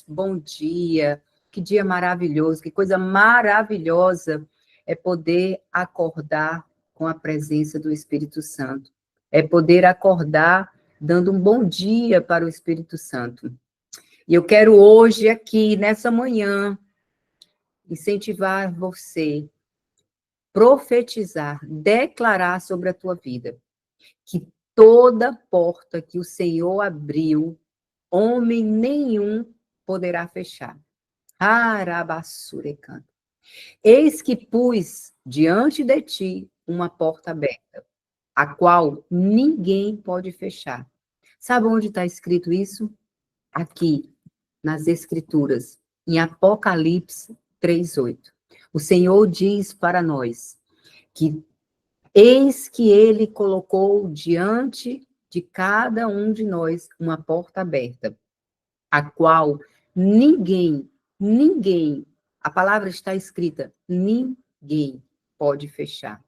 irmãos, bom dia. Que dia maravilhoso, que coisa maravilhosa é poder acordar com a presença do Espírito Santo. É poder acordar dando um bom dia para o Espírito Santo. E eu quero hoje, aqui, nessa manhã, incentivar você, profetizar, declarar sobre a tua vida, que toda porta que o Senhor abriu, homem nenhum poderá fechar. Arabassurecanta. Eis que pus diante de ti uma porta aberta, a qual ninguém pode fechar. Sabe onde está escrito isso? Aqui, nas Escrituras, em Apocalipse 3:8. O Senhor diz para nós que eis que ele colocou diante de cada um de nós uma porta aberta, a qual ninguém, a palavra está escrita, ninguém pode fechar.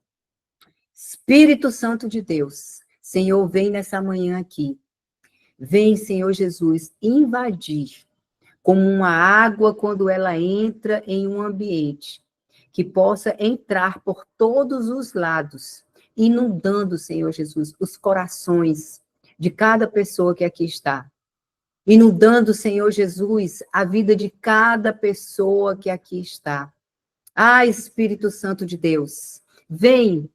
Espírito Santo de Deus, Senhor, vem nessa manhã aqui. Vem, Senhor Jesus, invadir como uma água quando ela entra em um ambiente, que possa entrar por todos os lados, inundando, Senhor Jesus, os corações de cada pessoa que aqui está. Inundando, Senhor Jesus, a vida de cada pessoa que aqui está. Ah, Espírito Santo de Deus, vem,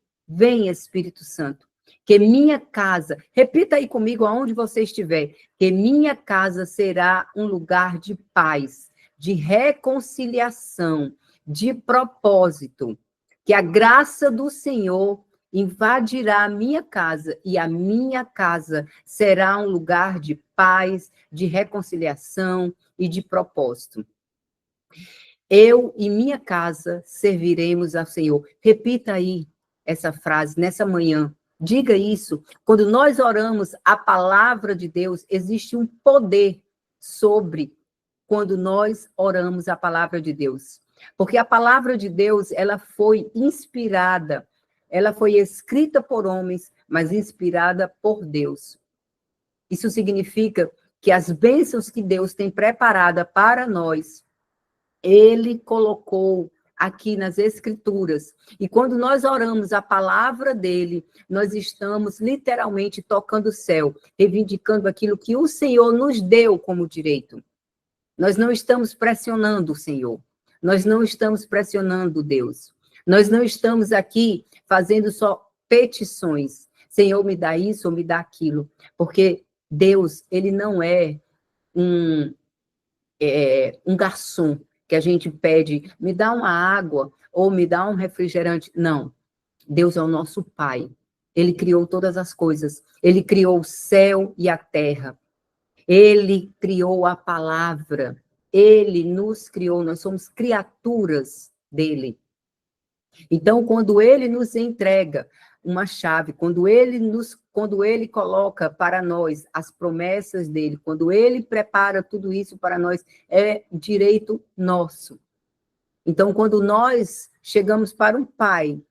Espírito Santo, que minha casa, repita aí comigo aonde você estiver, que minha casa será um lugar de paz, de reconciliação, de propósito, que a graça do Senhor invadirá a minha casa e a minha casa será um lugar de paz, de reconciliação e de propósito. Eu e minha casa serviremos ao Senhor. Repita aí essa frase nessa manhã. Diga isso. Quando nós oramos a palavra de Deus, existe um poder sobre quando nós oramos a palavra de Deus. Porque a palavra de Deus, ela foi inspirada, ela foi escrita por homens, mas inspirada por Deus. Isso significa que as bênçãos que Deus tem preparada para nós, ele colocou aqui nas Escrituras. E quando nós oramos a palavra dele, nós estamos literalmente tocando o céu, reivindicando aquilo que o Senhor nos deu como direito. Nós não estamos pressionando o Senhor. Nós não estamos pressionando Deus. Nós não estamos aqui fazendo só petições. Senhor, me dá isso ou me dá aquilo. Porque Deus, ele não é um garçom que a gente pede, me dá uma água ou me dá um refrigerante. Não. Deus é o nosso Pai. Ele criou todas as coisas. Ele criou o céu e a terra. Ele criou a palavra. Ele nos criou. Nós somos criaturas dele. Então, quando ele nos entrega uma chave, quando ele coloca para nós as promessas dele, quando ele prepara tudo isso para nós, é direito nosso. Então, quando nós chegamos para um pai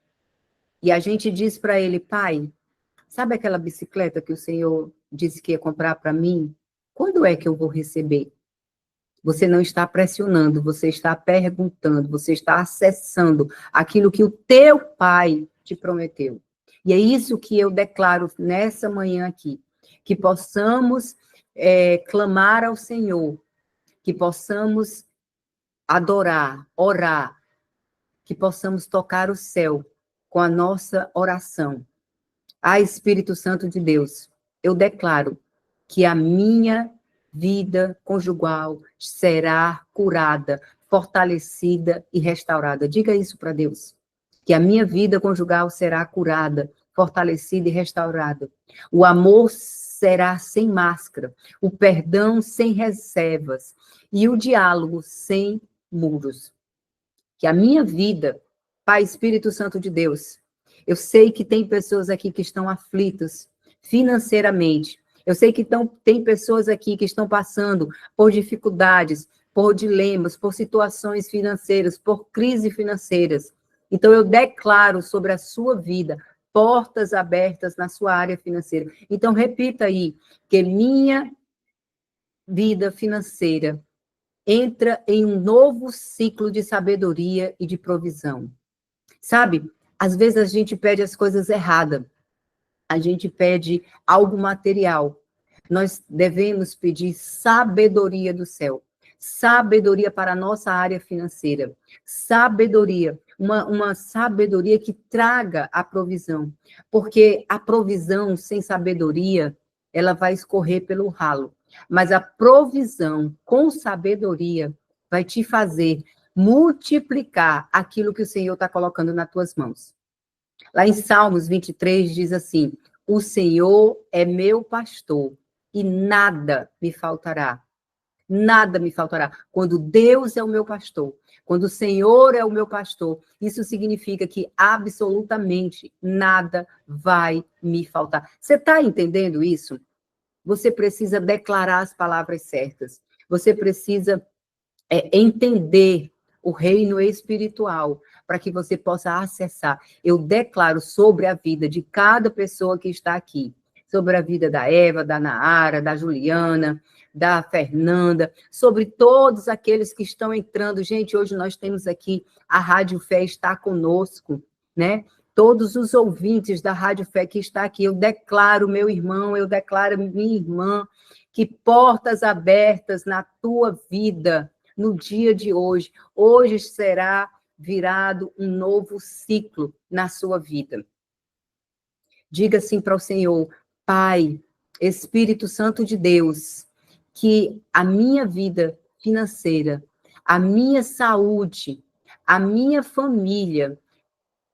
e a gente diz para ele, pai, sabe aquela bicicleta que o Senhor disse que ia comprar para mim? Quando é que eu vou receber? Você não está pressionando, você está perguntando, você está acessando aquilo que o teu pai te prometeu. E é isso que eu declaro nessa manhã aqui, que possamos clamar ao Senhor, que possamos adorar, orar, que possamos tocar o céu com a nossa oração. Ah, Espírito Santo de Deus, eu declaro que a minha vida conjugal será curada, fortalecida e restaurada. Diga isso para Deus. Que a minha vida conjugal será curada, fortalecida e restaurada. O amor será sem máscara, o perdão sem reservas e o diálogo sem muros. Que a minha vida, Pai, Espírito Santo de Deus, eu sei que tem pessoas aqui que estão aflitas financeiramente. Eu sei que tem pessoas aqui que estão passando por dificuldades, por dilemas, por situações financeiras, por crises financeiras. Então, eu declaro sobre a sua vida portas abertas na sua área financeira. Então, repita aí, que minha vida financeira entra em um novo ciclo de sabedoria e de provisão. Sabe, às vezes a gente pede as coisas erradas, a gente pede algo material. Nós devemos pedir sabedoria do céu, sabedoria para a nossa área financeira, sabedoria, uma sabedoria que traga a provisão, porque a provisão sem sabedoria, ela vai escorrer pelo ralo, mas a provisão com sabedoria vai te fazer multiplicar aquilo que o Senhor está colocando nas tuas mãos. Lá em Salmos 23 diz assim: o Senhor é meu pastor e nada me faltará. Nada me faltará. Quando Deus é o meu pastor, quando o Senhor é o meu pastor, isso significa que absolutamente nada vai me faltar. Você está entendendo isso? Você precisa declarar as palavras certas. Você precisa entender o reino espiritual, para que você possa acessar. Eu declaro sobre a vida de cada pessoa que está aqui, sobre a vida da Eva, da Naara, da Juliana, da Fernanda, sobre todos aqueles que estão entrando. Gente, hoje nós temos aqui, a Rádio Fé está conosco, né? Todos os ouvintes da Rádio Fé que está aqui, eu declaro, meu irmão, eu declaro, minha irmã, que portas abertas na tua vida, no dia de hoje. Hoje será virado um novo ciclo na sua vida. Diga assim para o Senhor: Pai, Espírito Santo de Deus, que a minha vida financeira, a minha saúde, a minha família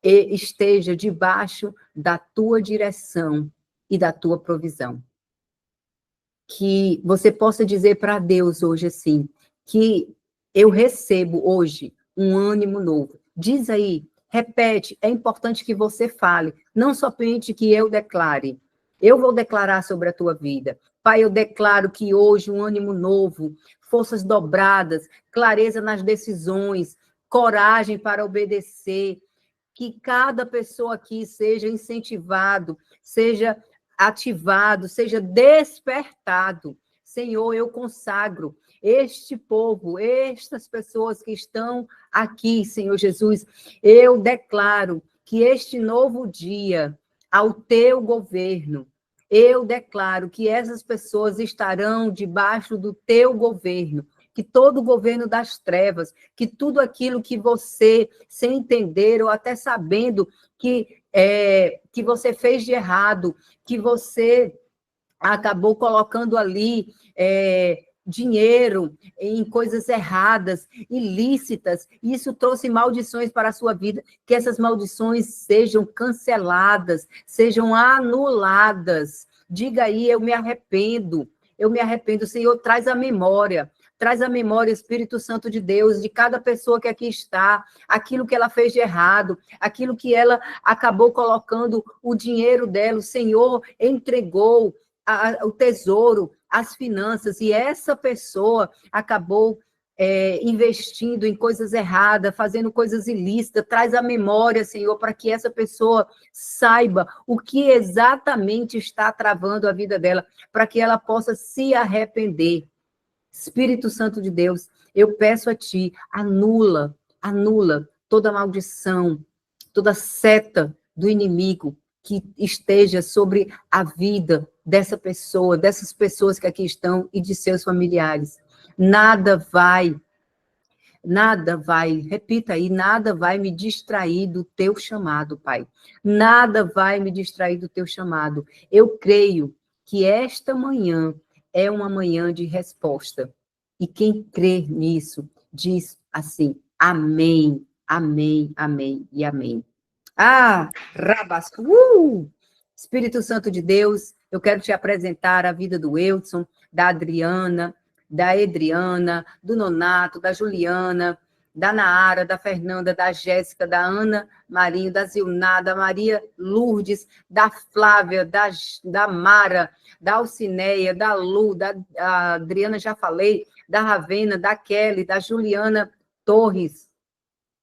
esteja debaixo da tua direção e da tua provisão. Que você possa dizer para Deus hoje assim, que eu recebo hoje um ânimo novo. Diz aí, repete, é importante que você fale, não somente que eu declare. Eu vou declarar sobre a tua vida. Pai, eu declaro que hoje um ânimo novo, forças dobradas, clareza nas decisões, coragem para obedecer, que cada pessoa aqui seja incentivado, seja ativado, seja despertado. Senhor, eu consagro este povo, estas pessoas que estão aqui, Senhor Jesus, eu declaro que este novo dia, ao teu governo, eu declaro que essas pessoas estarão debaixo do teu governo, que todo o governo das trevas, que tudo aquilo que você, sem entender ou até sabendo que você fez de errado, que você acabou colocando ali dinheiro em coisas erradas, ilícitas, isso trouxe maldições para a sua vida, que essas maldições sejam canceladas, sejam anuladas. Diga aí, eu me arrependo, Senhor, traz a memória, Espírito Santo de Deus, de cada pessoa que aqui está, aquilo que ela fez de errado, aquilo que ela acabou colocando o dinheiro dela, o Senhor entregou o tesouro, as finanças, e essa pessoa acabou investindo em coisas erradas, fazendo coisas ilícitas. Traz a memória, Senhor, para que essa pessoa saiba o que exatamente está travando a vida dela, para que ela possa se arrepender. Espírito Santo de Deus, eu peço a ti, anula toda maldição, toda seta do inimigo que esteja sobre a vida dessa pessoa, dessas pessoas que aqui estão e de seus familiares. Nada vai, repita aí, nada vai me distrair do teu chamado, Pai. Nada vai me distrair do teu chamado. Eu creio que esta manhã é uma manhã de resposta. E quem crê nisso, diz assim, amém, amém, amém e amém. Ah, rabas, Espírito Santo de Deus, eu quero te apresentar a vida do Eudson, da Adriana, da Edriana, do Nonato, da Juliana, da Naara, da Fernanda, da Jéssica, da Ana Marinho, da Zilná, da Maria Lourdes, da Flávia, da Mara, da Alcineia, da Lu, da Adriana, já falei, da Ravena, da Kelly, da Juliana Torres,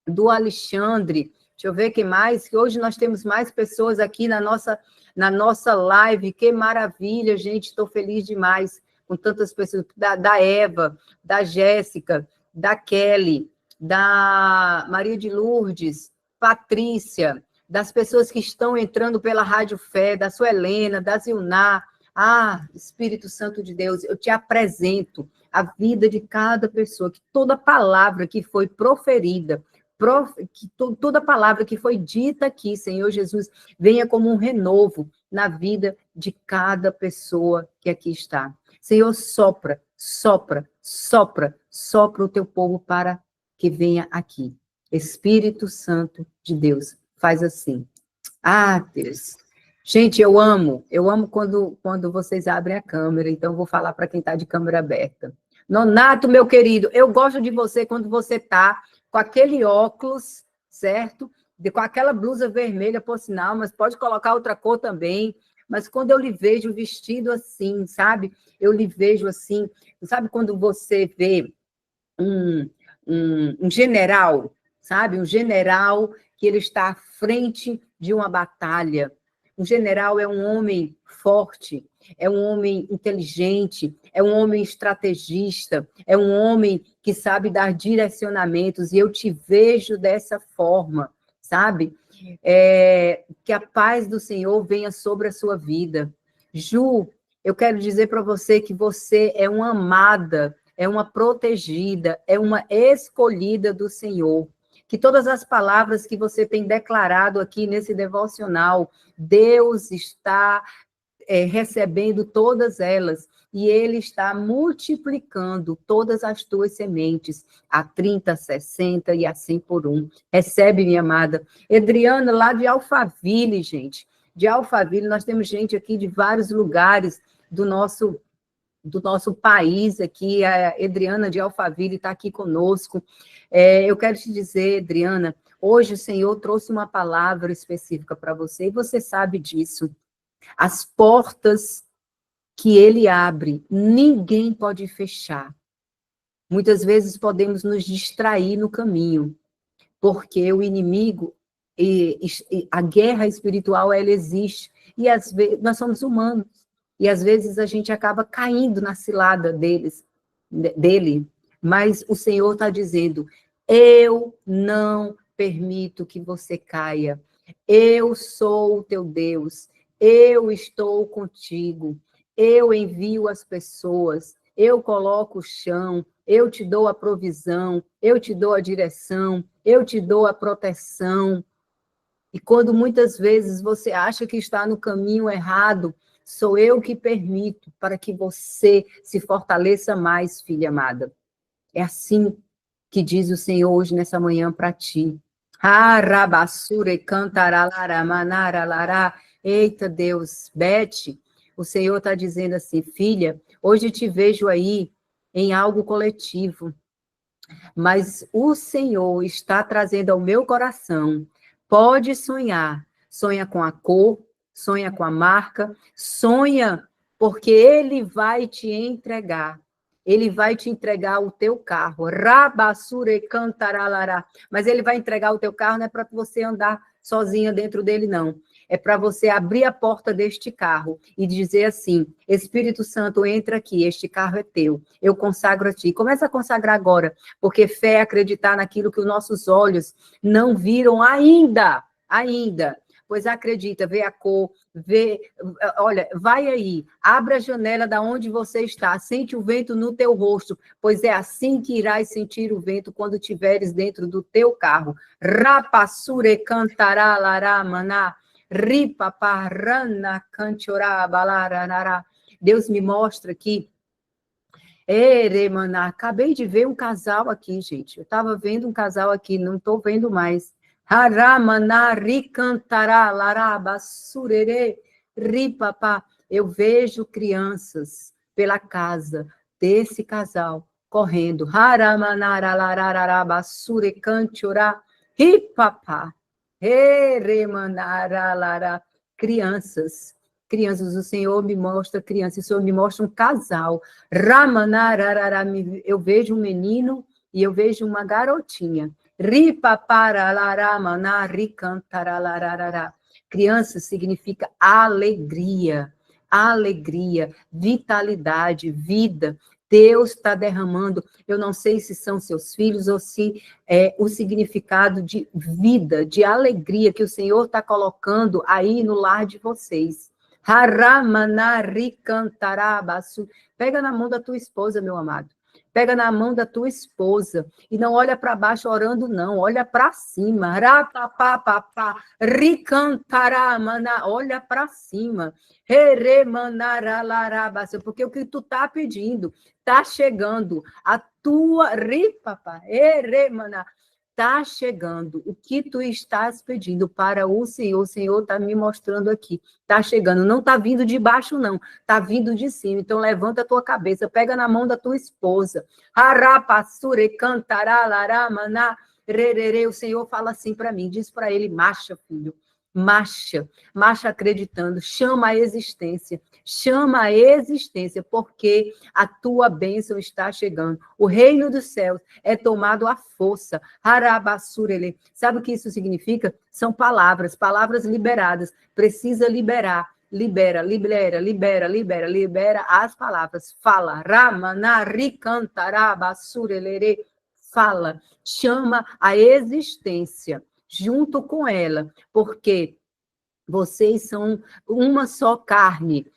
do Alexandre. Deixa eu ver quem mais, que hoje nós temos mais pessoas aqui na nossa live. Que maravilha, gente, estou feliz demais com tantas pessoas, da Eva, da Jéssica, da Kelly, da Maria de Lourdes, Patrícia, das pessoas que estão entrando pela Rádio Fé, da Suelena, da Zilná. Ah, Espírito Santo de Deus, eu te apresento a vida de cada pessoa, que toda palavra que foi proferida, toda palavra que foi dita aqui, Senhor Jesus, venha como um renovo na vida de cada pessoa que aqui está. Senhor, sopra, sopra, sopra, sopra o teu povo para que venha aqui. Espírito Santo de Deus, faz assim. Ah, Deus. Gente, eu amo quando vocês abrem a câmera, então vou falar para quem está de câmera aberta. Nonato, meu querido, eu gosto de você quando você está com aquele óculos, certo? Com aquela blusa vermelha, por sinal, mas pode colocar outra cor também. Mas quando eu lhe vejo vestido assim, sabe? Eu lhe vejo assim, sabe quando você vê um general, sabe? Um general que ele está à frente de uma batalha. Um general é um homem forte, é um homem inteligente, é um homem estrategista, é um homem que sabe dar direcionamentos, e eu te vejo dessa forma, sabe? Que a paz do Senhor venha sobre a sua vida. Ju, eu quero dizer para você que você é uma amada, é uma protegida, é uma escolhida do Senhor. Que todas as palavras que você tem declarado aqui nesse devocional, Deus está recebendo todas elas, e Ele está multiplicando todas as tuas sementes, a 30, 60 e a 100 por um. Recebe, minha amada. Adriana, lá de Alphaville, gente. De Alphaville, nós temos gente aqui de vários lugares do nosso país aqui. A Adriana de Alphaville está aqui conosco. Eu quero te dizer, Adriana, hoje o Senhor trouxe uma palavra específica para você, e você sabe disso. As portas que Ele abre, ninguém pode fechar. Muitas vezes podemos nos distrair no caminho, porque o inimigo, a guerra espiritual, ela existe, e às vezes nós somos humanos, e às vezes a gente acaba caindo na cilada dele, mas o Senhor está dizendo, eu não permito que você caia, eu sou o teu Deus, eu estou contigo, eu envio as pessoas, eu coloco o chão, eu te dou a provisão, eu te dou a direção, eu te dou a proteção. E quando muitas vezes você acha que está no caminho errado, sou eu que permito para que você se fortaleça mais, filha amada. É assim que diz o Senhor hoje nessa manhã para ti. Arabassure cantará manara lará. Eita Deus, Bete, o Senhor está dizendo assim, filha, hoje te vejo aí em algo coletivo, mas o Senhor está trazendo ao meu coração, pode sonhar, sonha com a cor, sonha com a marca, sonha porque Ele vai te entregar. Ele vai te entregar o teu carro. Rabassure cantaralará. Mas ele vai entregar o teu carro, não é para você andar sozinha dentro dele, não. É para você abrir a porta deste carro e dizer assim, Espírito Santo, entra aqui, este carro é teu. Eu consagro a ti. Começa a consagrar agora, porque fé é acreditar naquilo que os nossos olhos não viram ainda. Pois acredita, vê a cor, olha, vai aí, abre a janela da onde você está, sente o vento no teu rosto, pois é assim que irás sentir o vento quando estiveres dentro do teu carro. Rapassure cantará lará maná, ripaparana canchorá balarará. Deus me mostra aqui. Eremaná, acabei de ver um casal aqui, gente. Eu estava vendo um casal aqui, não estou vendo mais. Haramana ricantará laraba surere ripapá. Eu vejo crianças pela casa desse casal correndo. Haramanara larararaba surecantiorá ripapá. Eremanara lara. Crianças, o Senhor me mostra crianças, o Senhor me mostra um casal. Ramanararara, eu vejo um menino e eu vejo uma garotinha. Criança significa alegria. alegria, vitalidade, vida. Deus está derramando, eu não sei se são seus filhos ou se é o significado de vida, de alegria que o Senhor está colocando aí no lar de vocês. Haramanaricantarabasu. Pega na mão da tua esposa, meu amado. Pega na mão da tua esposa e não olha para baixo orando, não. Olha para cima. Rapapapapá, ricantaramana. Olha para cima. Heremanaralarabasa. Porque o que tu tá pedindo tá chegando. A tua ripapa, eremana. Está chegando o que tu estás pedindo para o Senhor está me mostrando aqui. Está chegando, não está vindo de baixo, não. Está vindo de cima. Então, levanta a tua cabeça, pega na mão da tua esposa. Harapassure, cantará, laramana, rerere. O Senhor fala assim para mim, diz para ele, marcha, filho. Marcha acreditando, chama a existência, porque a tua bênção está chegando. O reino dos céus é tomado à força. Harabassurele. Sabe o que isso significa? São palavras liberadas. Precisa liberar. Libera as palavras. Fala. Ramanaricantarabasurelere. Fala. Chama a existência junto com ela, porque vocês são uma só carne,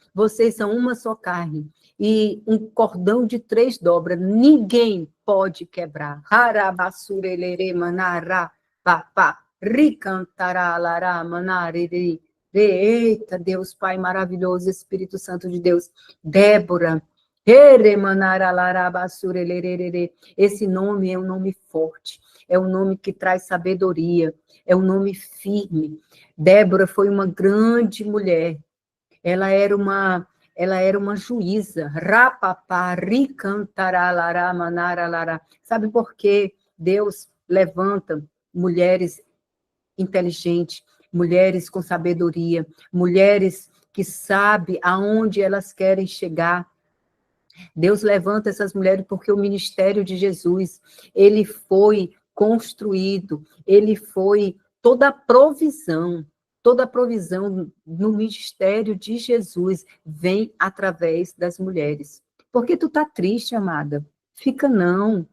e um cordão de 3 dobras, ninguém pode quebrar. Harabassurelere manara, papá, ricantará, manarere. Eita, Deus Pai maravilhoso, Espírito Santo de Deus, Débora, esse nome é um nome forte, é um nome que traz sabedoria, é um nome firme. Débora foi uma grande mulher. Ela era uma juíza. Rapapá, ricantará, manará. Sabe por quê? Deus levanta mulheres inteligentes, mulheres com sabedoria, mulheres que sabem aonde elas querem chegar. Deus levanta essas mulheres porque o ministério de Jesus, ele foi construído, ele foi toda a provisão no ministério de Jesus vem através das mulheres. Por que tu tá triste, amada? Fica não.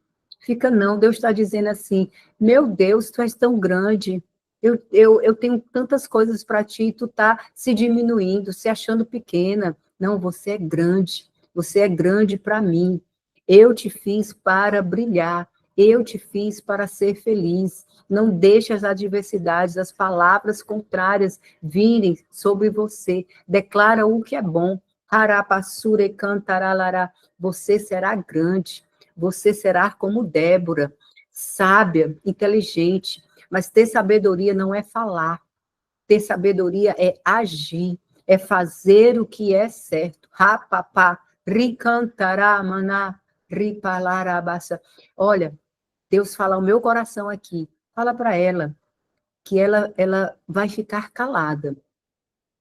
Deus está dizendo assim, meu Deus, tu és tão grande, eu tenho tantas coisas para ti, e tu tá se diminuindo, se achando pequena. Não, você é grande para mim. Eu te fiz para brilhar. Eu te fiz para ser feliz. Não deixe as adversidades, as palavras contrárias virem sobre você. Declara o que é bom. Harapassure cantará. Você será grande. Você será como Débora, sábia, inteligente. Mas ter sabedoria não é falar. Ter sabedoria é agir, é fazer o que é certo. Rapapá, ricantará, maná, ripalarabassa. Olha, Deus fala ao meu coração aqui. Fala para ela que ela vai ficar calada,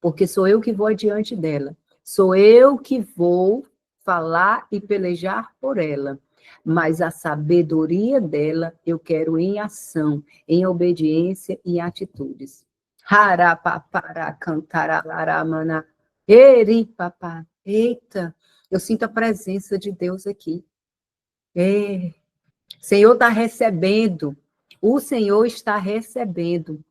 porque sou eu que vou adiante dela. Sou eu que vou falar e pelejar por ela. Mas a sabedoria dela eu quero em ação, em obediência e atitudes. Harapapara cantaralaramana. Eri, papá. Eita, eu sinto a presença de Deus aqui. É. Senhor está recebendo. O Senhor está recebendo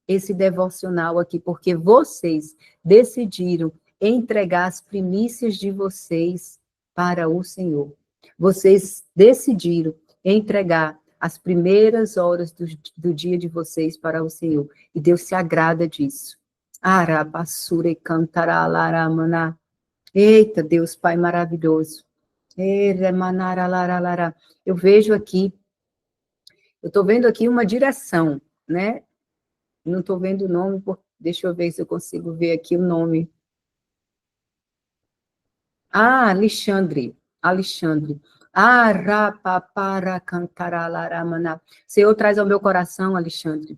esse devocional aqui, porque vocês decidiram entregar as primícias de vocês para o Senhor. Vocês decidiram entregar as primeiras horas do dia de vocês para o Senhor. E Deus se agrada disso. Arabassure cantaralaramana. Eita, Deus Pai maravilhoso. Eu vejo aqui, eu estou vendo aqui uma direção, né? Não estou vendo o nome, deixa eu ver se eu consigo ver aqui o nome. Ah, Alexandre. Senhor, traz ao meu coração, Alexandre,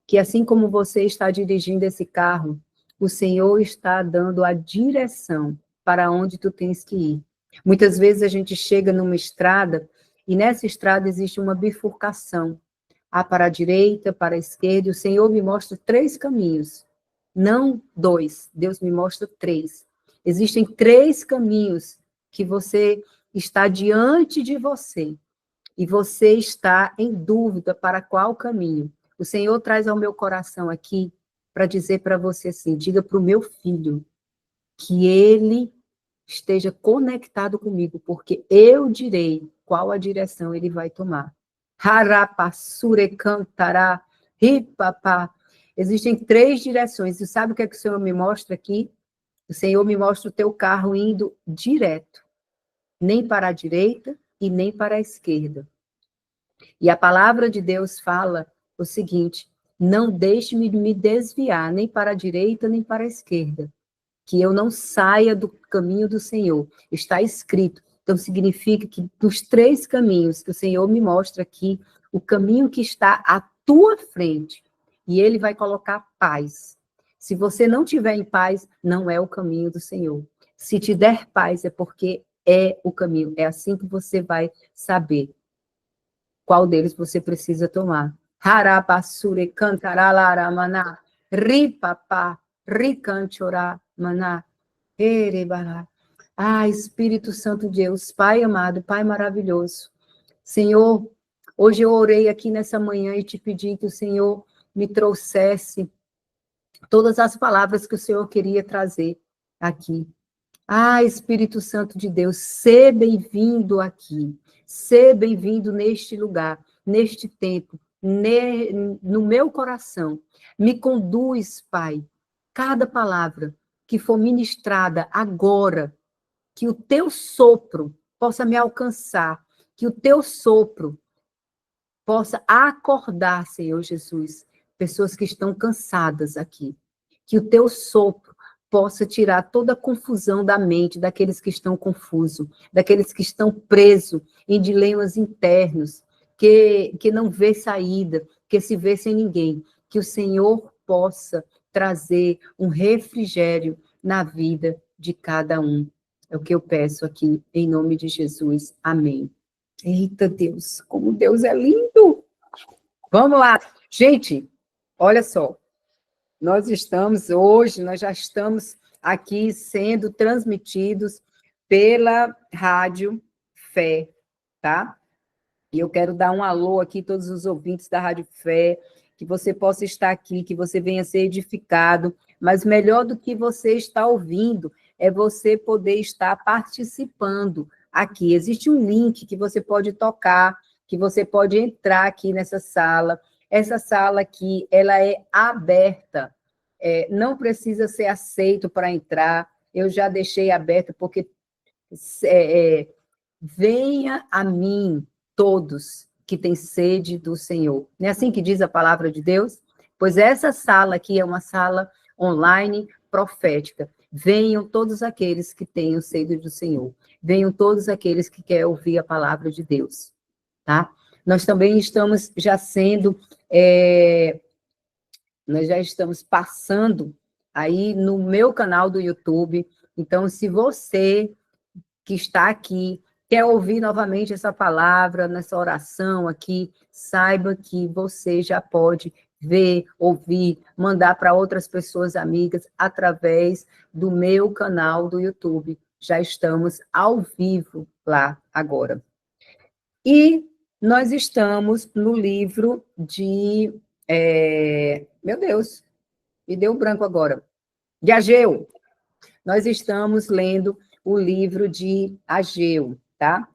que assim como você está dirigindo esse carro, o Senhor está dando a direção para onde tu tens que ir. Muitas vezes a gente chega numa estrada e nessa estrada existe uma bifurcação. Para a direita, para a esquerda, e o Senhor me mostra 3 caminhos, não 2, Deus me mostra 3. Existem 3 caminhos que você está diante de você, e você está em dúvida para qual caminho. O Senhor traz ao meu coração aqui para dizer para você assim, diga para o meu filho que ele esteja conectado comigo, porque eu direi qual a direção ele vai tomar. Harapasure cantará, ripapá. Existem 3 direções. E sabe o que é que o Senhor me mostra aqui? O Senhor me mostra o teu carro indo direto, nem para a direita e nem para a esquerda. E a palavra de Deus fala o seguinte: não deixe-me me desviar nem para a direita nem para a esquerda, que eu não saia do caminho do Senhor. Está escrito. Então, significa que dos 3 caminhos que o Senhor me mostra aqui, o caminho que está à tua frente, e ele vai colocar paz. Se você não tiver em paz, não é o caminho do Senhor. Se te der paz, é porque é o caminho. É assim que você vai saber qual deles você precisa tomar. Harabasure cantaralaramana, ripapá, ricanchorá, maná, erebará. Ah, Espírito Santo de Deus, Pai amado, Pai maravilhoso. Senhor, hoje eu orei aqui nessa manhã e te pedi que o Senhor me trouxesse todas as palavras que o Senhor queria trazer aqui. Ah, Espírito Santo de Deus, seja bem-vindo aqui, seja bem-vindo neste lugar, neste tempo, no meu coração. Me conduz, Pai, cada palavra que for ministrada agora, que o teu sopro possa me alcançar, que o teu sopro possa acordar, Senhor Jesus, pessoas que estão cansadas aqui, que o teu sopro possa tirar toda a confusão da mente daqueles que estão confusos, daqueles que estão presos em dilemas internos, que não vê saída, que se vê sem ninguém, que o Senhor possa trazer um refrigério na vida de cada um. É o que eu peço aqui, em nome de Jesus. Amém. Eita Deus, como Deus é lindo! Vamos lá. Gente, olha só. Nós já estamos aqui sendo transmitidos pela Rádio Fé, tá? E eu quero dar um alô aqui a todos os ouvintes da Rádio Fé, que você possa estar aqui, que você venha ser edificado, mas melhor do que você estar ouvindo é você poder estar participando aqui. Existe um link que você pode tocar, que você pode entrar aqui nessa sala. Essa sala aqui, ela é aberta, não precisa ser aceito para entrar, eu já deixei aberta, porque venha a mim todos que têm sede do Senhor. Não é assim que diz a palavra de Deus? Pois essa sala aqui é uma sala online profética. Venham todos aqueles que tenham sede do Senhor. Venham todos aqueles que querem ouvir a palavra de Deus, tá? Nós também estamos já sendo, nós já estamos passando aí no meu canal do YouTube. Então, se você que está aqui quer ouvir novamente essa palavra, nessa oração aqui, saiba que você já pode ver, ouvir, mandar para outras pessoas amigas através do meu canal do YouTube. Já estamos ao vivo lá agora. E nós estamos no livro de... meu Deus, me deu um branco agora. De Ageu. Nós estamos lendo o livro de Ageu, tá?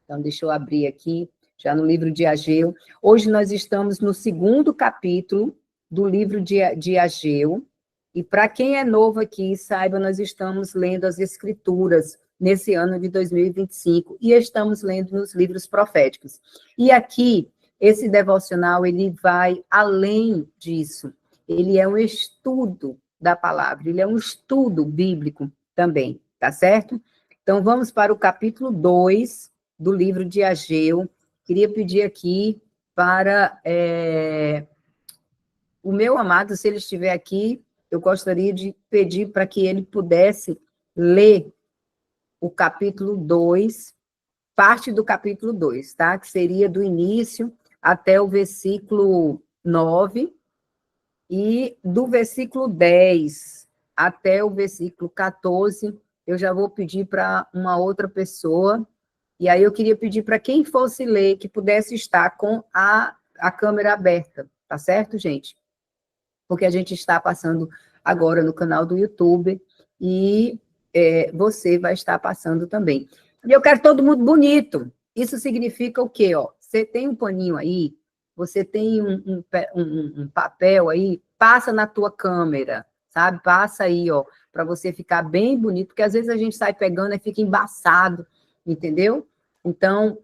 Então, deixa eu abrir aqui, já no livro de Ageu. Hoje nós estamos no 2º capítulo do livro de Ageu. E para quem é novo aqui, saiba, nós estamos lendo as Escrituras nesse ano de 2025 e estamos lendo nos livros proféticos. E aqui, esse devocional, ele vai além disso. Ele é um estudo da palavra, ele é um estudo bíblico também, tá certo? Então, vamos para o capítulo 2 do livro de Ageu. Queria pedir aqui para o meu amado, se ele estiver aqui, eu gostaria de pedir para que ele pudesse ler o capítulo 2, parte do capítulo 2, tá? Que seria do início até o versículo 9, e do versículo 10 até o versículo 14, eu já vou pedir para uma outra pessoa, e aí eu queria pedir para quem fosse ler, que pudesse estar com a câmera aberta, tá certo, gente? Porque a gente está passando agora no canal do YouTube, e você vai estar passando também. E eu quero todo mundo bonito. Isso significa o quê? Ó? Você tem um paninho aí, você tem um papel aí, passa na tua câmera, sabe? Passa aí, ó, para você ficar bem bonito, porque às vezes a gente sai pegando e fica embaçado, entendeu? Então,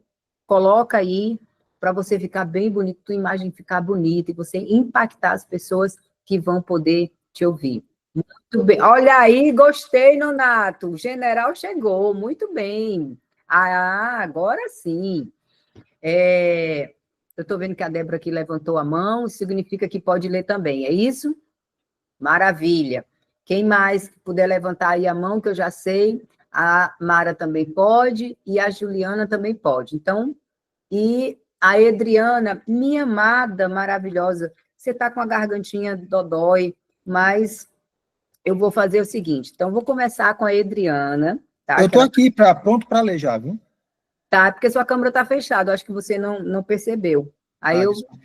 coloca aí para você ficar bem bonito, tua imagem ficar bonita e você impactar as pessoas que vão poder te ouvir. Muito bem. Olha aí, gostei, Nonato. O general chegou, muito bem. Ah, agora sim. Eu estou vendo que a Débora aqui levantou a mão, significa que pode ler também, é isso? Maravilha. Quem mais puder levantar aí a mão, que eu já sei, a Mara também pode, e a Juliana também pode. Então, e a Adriana, minha amada, maravilhosa, você está com a gargantinha dodói, mas eu vou fazer o seguinte, então vou começar com a Adriana, tá? Eu estou aqui pronto para ler já, viu? Tá, porque sua câmera está fechada, acho que você não percebeu. Aí Desculpa.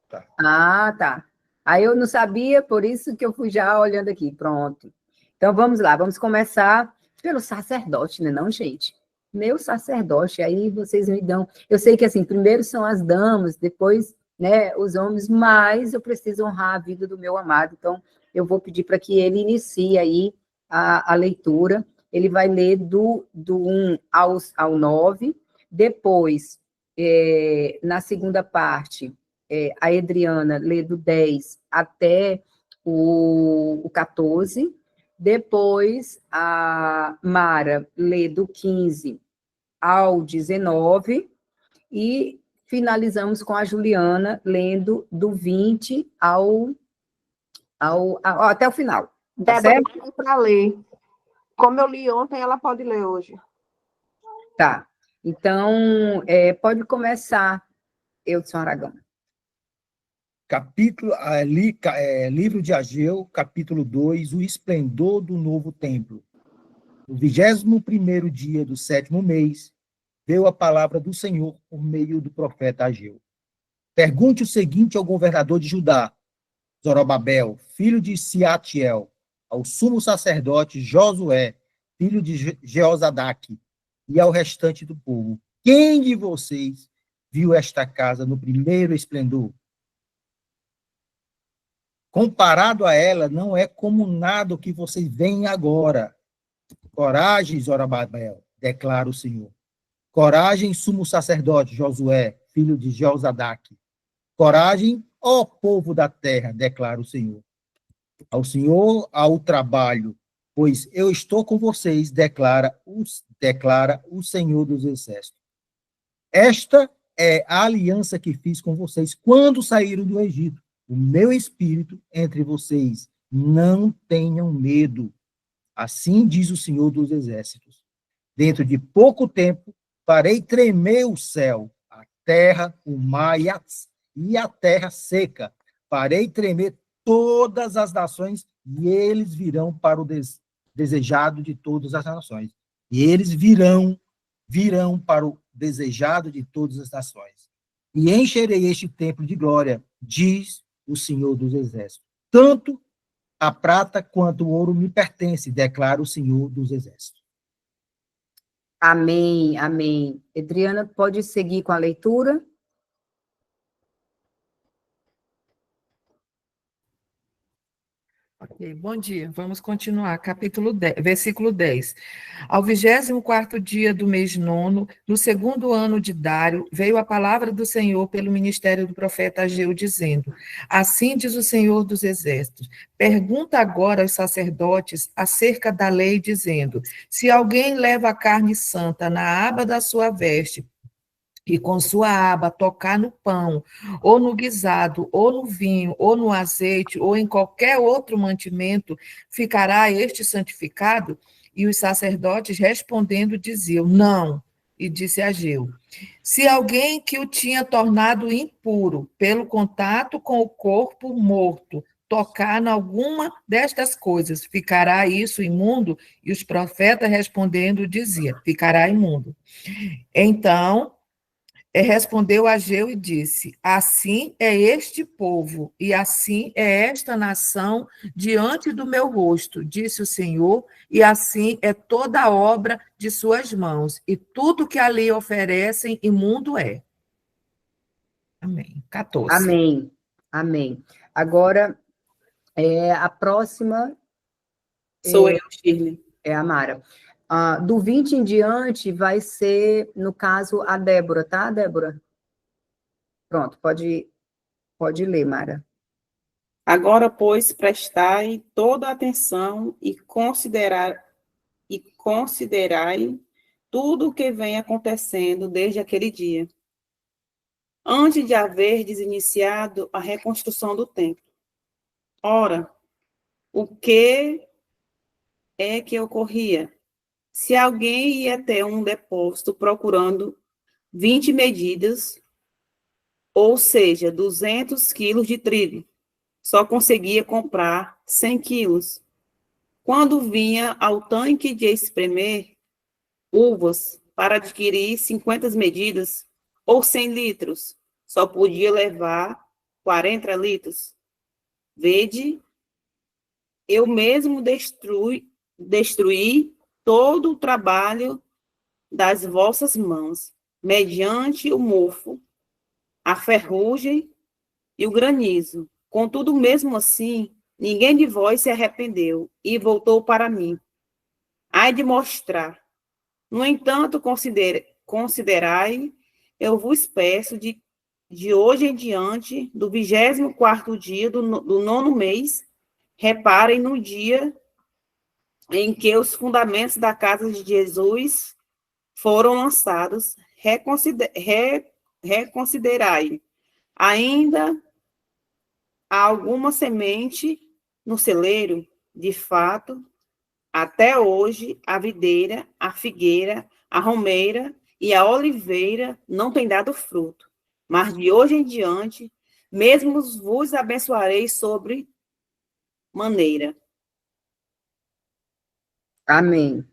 Tá. Tá. Aí eu não sabia, por isso que eu fui já olhando aqui, pronto. Então vamos lá, vamos começar pelo sacerdote, né, não, gente? Meu sacerdote, aí vocês me dão. Eu sei que assim, primeiro são as damas, depois, né, os homens, mas eu preciso honrar a vida do meu amado, então eu vou pedir para que ele inicie aí a leitura. Ele vai ler do 1 ao 9, depois, na segunda parte, a Adriana lê do 10 até o 14, depois a Mara lê do 15 ao 19, e finalizamos com a Juliana lendo do 20 até o final. Tá certo? Para ler. Como eu li ontem, ela pode ler hoje. Tá. Então, pode começar, Eudson Aragão. Livro de Ageu, capítulo 2, o esplendor do novo templo. No 21º dia do 7º mês, veio a palavra do Senhor por meio do profeta Ageu. Pergunte o seguinte ao governador de Judá, Zorobabel, filho de Sealtiel, ao sumo sacerdote Josué, filho de Jeozadaque, e ao restante do povo: quem de vocês viu esta casa no primeiro esplendor? Comparado a ela, não é como nada o que vocês veem agora. Coragem, Zorobabel, declara o Senhor. Coragem, sumo sacerdote Josué, filho de Jeozadaque. Coragem, ó povo da terra, declara o Senhor. Ao Senhor, ao trabalho, pois eu estou com vocês, declara o Senhor dos Exércitos. Esta é a aliança que fiz com vocês quando saíram do Egito. O meu espírito entre vocês. Não tenham medo. Assim diz o Senhor dos Exércitos. Dentro de pouco tempo, farei tremer o céu, a terra, o mar e a terra seca. Farei tremer todas as nações e eles virão para o desejado de todas as nações. E eles virão para o desejado de todas as nações. E encherei este templo de glória, diz o Senhor dos Exércitos. Tanto a prata quanto o ouro me pertence, declara o Senhor dos Exércitos. Amém, amém. Adriana, pode seguir com a leitura? Ok, bom dia. Vamos continuar. Capítulo 10, versículo 10. Ao 24º dia do mês nono, no segundo ano de Dário, veio a palavra do Senhor pelo ministério do profeta Ageu, dizendo: assim diz o Senhor dos Exércitos, pergunta agora aos sacerdotes acerca da lei, dizendo: se alguém leva a carne santa na aba da sua veste, e com sua aba tocar no pão, ou no guisado, ou no vinho, ou no azeite, ou em qualquer outro mantimento, ficará este santificado? E os sacerdotes respondendo diziam: não. E disse Ageu: se alguém que o tinha tornado impuro pelo contato com o corpo morto tocar em alguma destas coisas, ficará isso imundo? E os profetas respondendo diziam, ficará imundo. Então, respondeu Ageu e disse, assim é este povo, e assim é esta nação diante do meu rosto, disse o Senhor, e assim é toda a obra de suas mãos, e tudo que ali oferecem, imundo é. Amém. 14. Amém. Amém. Agora, a próxima Sou eu, Shirley. é a Mara. Do 20 em diante vai ser, no caso, a Débora, tá, Débora? Pronto, pode ler, Mara. Agora, pois, prestai toda atenção e considerai tudo o que vem acontecendo desde aquele dia, antes de haverdes iniciado a reconstrução do templo. Ora, o que é que ocorria? Se alguém ia até um depósito procurando 20 medidas, ou seja, 200 quilos de trigo, só conseguia comprar 100 quilos. Quando vinha ao tanque de espremer uvas para adquirir 50 medidas, ou 100 litros, só podia levar 40 litros. Vede, eu mesmo destruí todo o trabalho das vossas mãos, mediante o mofo, a ferrugem e o granizo. Contudo, mesmo assim, ninguém de vós se arrependeu e voltou para mim. Ai de mostrar. No entanto, considerai, eu vos peço, de hoje em diante, do 24º dia do 9º mês, reparem no dia em que os fundamentos da casa de Jesus foram lançados, reconsiderai. Ainda há alguma semente no celeiro? De fato, até hoje, a videira, a figueira, a romeira e a oliveira não têm dado fruto. Mas de hoje em diante, mesmo vos abençoarei sobre maneira. Amém.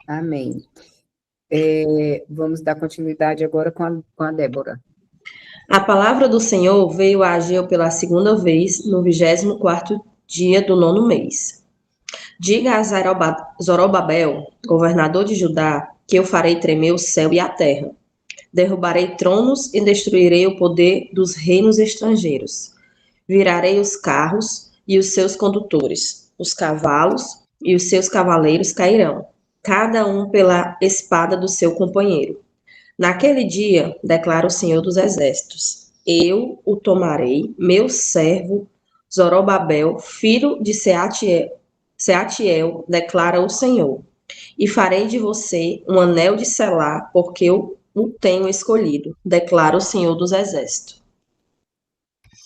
Amém. Vamos dar continuidade agora com a Débora. A palavra do Senhor veio a Ageu pela segunda vez, no 24º dia do 9º mês. Diga a Zorobabel, governador de Judá, que eu farei tremer o céu e a terra. Derrubarei tronos e destruirei o poder dos reinos estrangeiros. Virarei os carros e os seus condutores, os cavalos e os seus cavaleiros cairão, cada um pela espada do seu companheiro. Naquele dia, declara o Senhor dos Exércitos, eu o tomarei, meu servo Zorobabel, filho de Seatiel, declara o Senhor, e farei de você um anel de selar, porque eu o tenho escolhido, declara o Senhor dos Exércitos.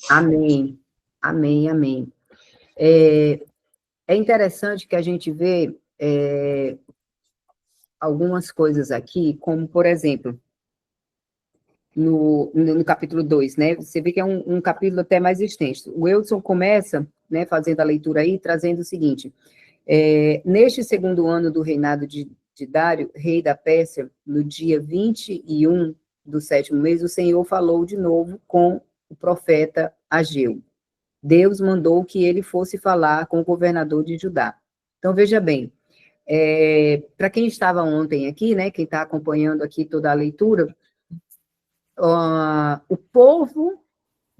Amém. Amém, amém. É interessante que a gente vê algumas coisas aqui, como, por exemplo, no capítulo 2, né? Você vê que é um capítulo até mais extenso. O Wilson começa, né, fazendo a leitura aí, trazendo o seguinte: neste segundo ano do reinado de Dário, rei da Pérsia, no dia 21 do 7º mês, o Senhor falou de novo com o profeta Ageu. Deus mandou que ele fosse falar com o governador de Judá. Então, veja bem, para quem estava ontem aqui, né, quem está acompanhando aqui toda a leitura, o povo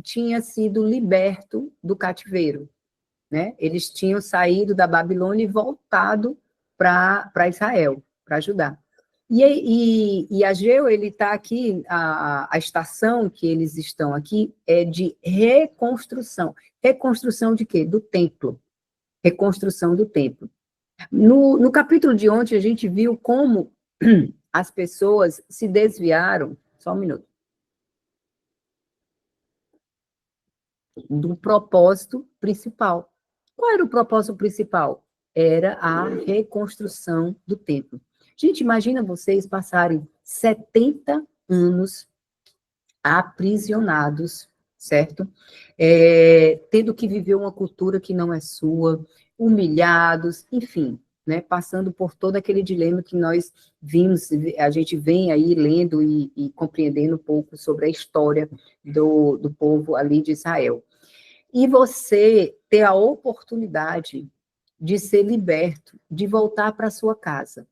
tinha sido liberto do cativeiro, né? Eles tinham saído da Babilônia e voltado para Israel, para Judá. E Ageu, ele está aqui, a estação que eles estão aqui é de reconstrução. Reconstrução de quê? Do templo. Reconstrução do templo. No capítulo de ontem, a gente viu como as pessoas se desviaram, só um minuto, do propósito principal. Qual era o propósito principal? Era a reconstrução do templo. Gente, imagina vocês passarem 70 anos aprisionados certo? Tendo que viver uma cultura que não é sua, humilhados, enfim, né? Passando por todo aquele dilema que nós vimos, a gente vem aí lendo e compreendendo um pouco sobre a história do povo ali de Israel. E você ter a oportunidade de ser liberto, de voltar para sua casa.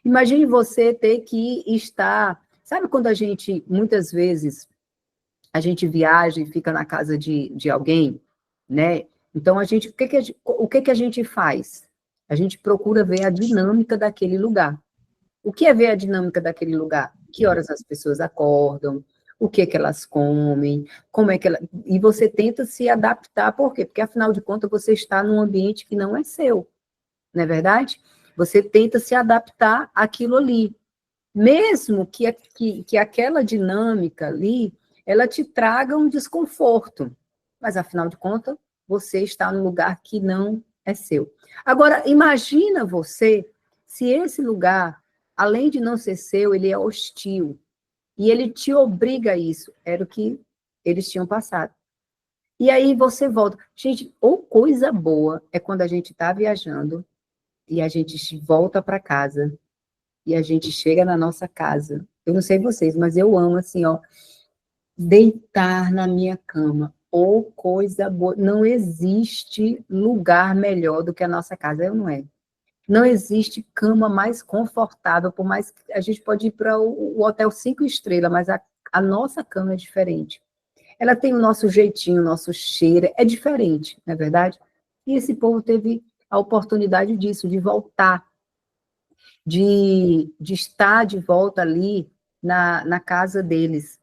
Imagine você ter que estar... Sabe quando a gente, muitas vezes, a gente viaja e fica na casa de alguém, né? Então, o que a gente faz? A gente procura ver a dinâmica daquele lugar. O que é ver a dinâmica daquele lugar? Que horas as pessoas acordam, o que elas comem, como é que ela... E você tenta se adaptar, por quê? Porque, afinal de contas, você está num ambiente que não é seu, não é verdade? Você tenta se adaptar àquilo ali. Mesmo que aquela dinâmica ali, ela te traga um desconforto. Mas, afinal de contas, você está num lugar que não é seu. Agora, imagina você, se esse lugar, além de não ser seu, ele é hostil. E ele te obriga a isso. Era o que eles tinham passado. E aí você volta. Gente, ou coisa boa é quando a gente está viajando e a gente volta para casa e a gente chega na nossa casa. Eu não sei vocês, mas eu amo assim, ó, deitar na minha cama. Ou coisa boa. Não existe lugar melhor do que a nossa casa, não é? Não existe cama mais confortável, por mais que a gente pode ir para o hotel 5 estrelas, mas a nossa cama é diferente. Ela tem o nosso jeitinho, o nosso cheiro, é diferente, não é verdade? E esse povo teve a oportunidade disso, de voltar, de estar de volta ali na casa deles.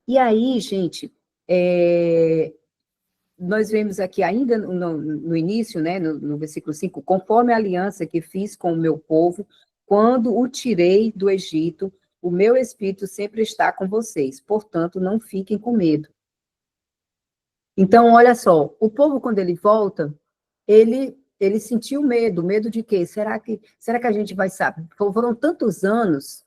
E aí, gente, nós vemos aqui ainda no início, né, no versículo 5, conforme a aliança que fiz com o meu povo, quando o tirei do Egito, o meu espírito sempre está com vocês, portanto, não fiquem com medo. Então, olha só, o povo, quando ele volta, ele sentiu medo de quê? Será que a gente vai saber? Foram tantos anos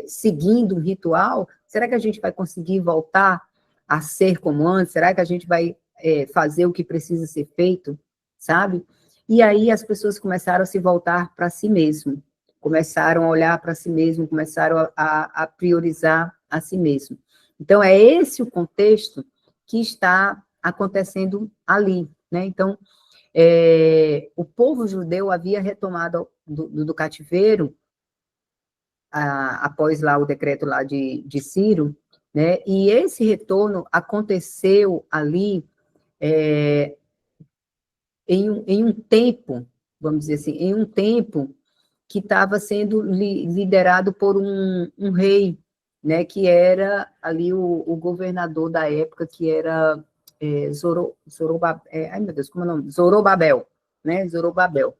seguindo um ritual, será que a gente vai conseguir voltar a ser como antes? Será que a gente vai fazer o que precisa ser feito, sabe? E aí as pessoas começaram a se voltar para si mesmo, começaram a olhar para si mesmo, começaram a priorizar a si mesmo. Então, é esse o contexto que está acontecendo ali, né? Então, o povo judeu havia retomado do cativeiro, após lá o decreto lá de Ciro, né? E esse retorno aconteceu ali em um tempo, vamos dizer assim, em um tempo que estava sendo liderado por um rei, né? Que era ali o governador da época, que era ai meu Deus, como é o nome? Zorobabel, né? Zorobabel.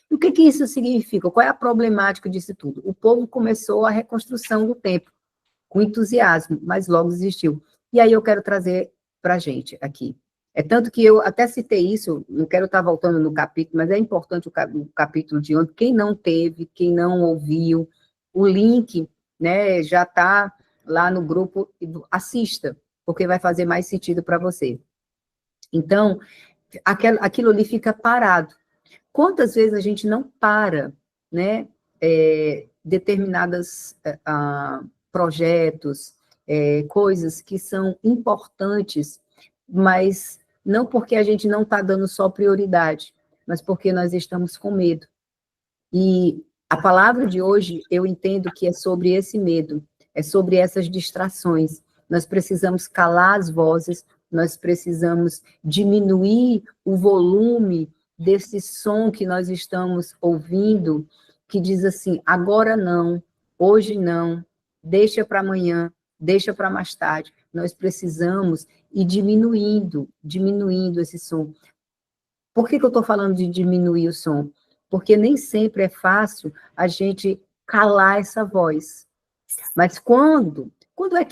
E o que isso significa? Qual é a problemática disso tudo? O povo começou a reconstrução do templo, com entusiasmo, mas logo desistiu. E aí eu quero trazer para a gente aqui. É tanto que eu até citei isso, não quero estar voltando no capítulo, mas é importante o capítulo de ontem. Quem não teve, quem não ouviu, o link, né, já está lá no grupo, assista, porque vai fazer mais sentido para você. Então, aquilo ali fica parado. Quantas vezes a gente não para, né, determinados projetos, coisas que são importantes, mas não porque a gente não está dando só prioridade, mas porque nós estamos com medo. E a palavra de hoje, eu entendo que é sobre esse medo, é sobre essas distrações. Nós precisamos calar as vozes, nós precisamos diminuir o volume desse som que nós estamos ouvindo, que diz assim, agora não, hoje não, deixa para amanhã, deixa para mais tarde. Nós precisamos ir diminuindo esse som. Por que eu estou falando de diminuir o som? Porque nem sempre é fácil a gente calar essa voz. Mas quando é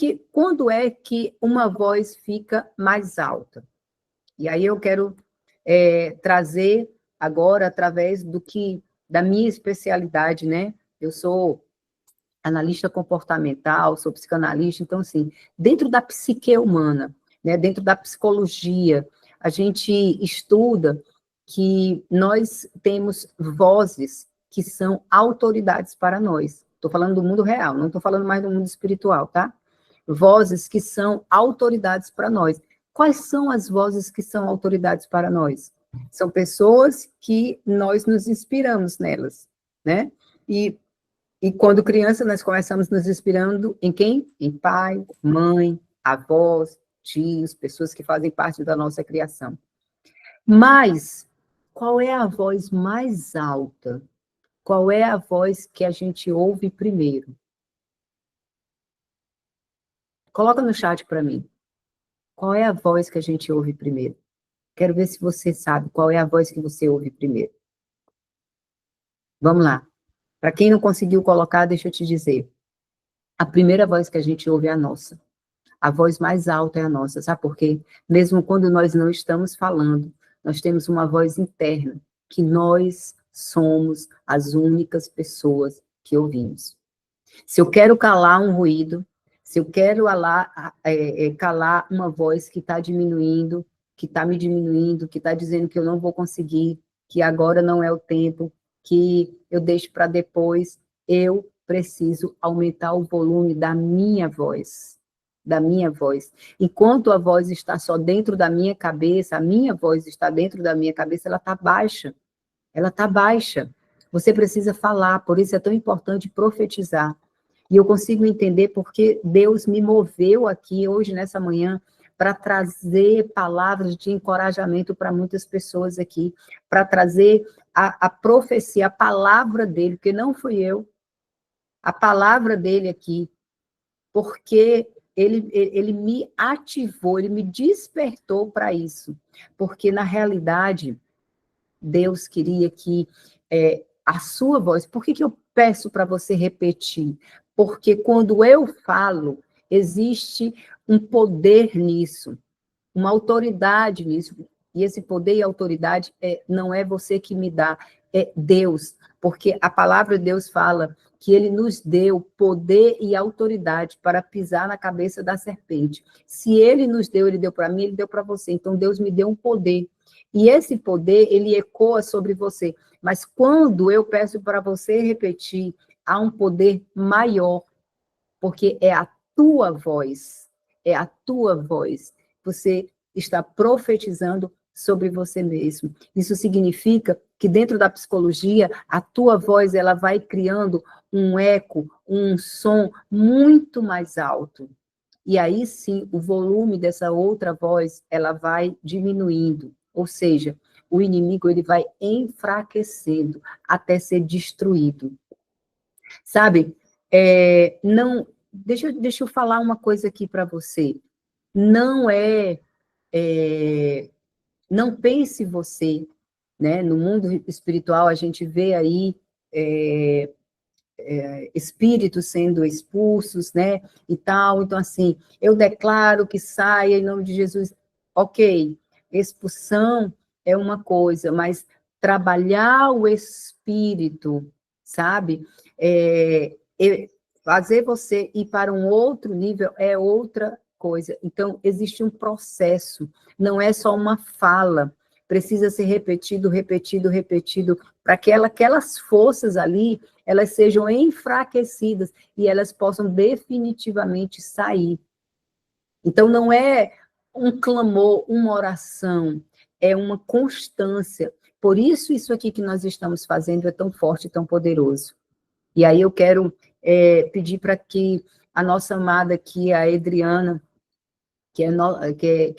que uma voz fica mais alta? E aí eu quero trazer agora, através da minha especialidade, né? Eu sou analista comportamental, sou psicanalista, então, assim, dentro da psique humana, né? Dentro da psicologia, a gente estuda que nós temos vozes que são autoridades para nós. Estou falando do mundo real, não estou falando mais do mundo espiritual, tá? Vozes que são autoridades para nós. Quais são as vozes que são autoridades para nós? São pessoas que nós nos inspiramos nelas, né? E quando criança, nós começamos nos inspirando em quem? Em pai, mãe, avós, tios, pessoas que fazem parte da nossa criação. Mas, qual é a voz mais alta? Qual é a voz que a gente ouve primeiro? Coloca no chat para mim. Qual é a voz que a gente ouve primeiro? Quero ver se você sabe qual é a voz que você ouve primeiro. Vamos lá. Para quem não conseguiu colocar, deixa eu te dizer. A primeira voz que a gente ouve é a nossa. A voz mais alta é a nossa. Sabe por quê? Mesmo quando nós não estamos falando, nós temos uma voz interna, que nós somos as únicas pessoas que ouvimos. Se eu quero calar um ruído, se eu quero calar uma voz que está diminuindo, que está me diminuindo, que está dizendo que eu não vou conseguir, que agora não é o tempo, que eu deixo para depois, eu preciso aumentar o volume da minha voz. Da minha voz. Enquanto a voz está só dentro da minha cabeça, a minha voz está dentro da minha cabeça, ela está baixa. Ela está baixa. Você precisa falar, por isso é tão importante profetizar. E eu consigo entender porque Deus me moveu aqui hoje, nessa manhã, para trazer palavras de encorajamento para muitas pessoas aqui, para trazer a profecia, a palavra dele, porque não fui eu, a palavra dele aqui, porque ele me ativou, ele me despertou para isso, porque na realidade, Deus queria que a sua voz, por que eu peço para você repetir? Porque quando eu falo, existe um poder nisso, uma autoridade nisso, e esse poder e autoridade não é você que me dá, é Deus, porque a palavra de Deus fala que ele nos deu poder e autoridade para pisar na cabeça da serpente. Se ele nos deu, ele deu para mim, ele deu para você, então Deus me deu um poder, e esse poder, ele ecoa sobre você, mas quando eu peço para você repetir, há um poder maior, porque é a tua voz, você está profetizando sobre você mesmo. Isso significa que dentro da psicologia, a tua voz, ela vai criando um eco, um som muito mais alto. E aí sim, o volume dessa outra voz, ela vai diminuindo. Ou seja, o inimigo, ele vai enfraquecendo até ser destruído. Sabe? Deixa eu falar uma coisa aqui para você. Não pense você, né? No mundo espiritual, a gente vê aí espíritos sendo expulsos, né? E tal. Então, assim, eu declaro que saia em nome de Jesus. Ok, expulsão é uma coisa, mas trabalhar o espírito, sabe? Fazer você ir para um outro nível é outra coisa. Então, existe um processo, não é só uma fala, precisa ser repetido, para que aquelas forças ali, elas sejam enfraquecidas e elas possam definitivamente sair. Então, não é um clamor, uma oração, é uma constância. Por isso aqui que nós estamos fazendo é tão forte e tão poderoso. E aí eu quero pedir para que a nossa amada aqui, a Adriana, que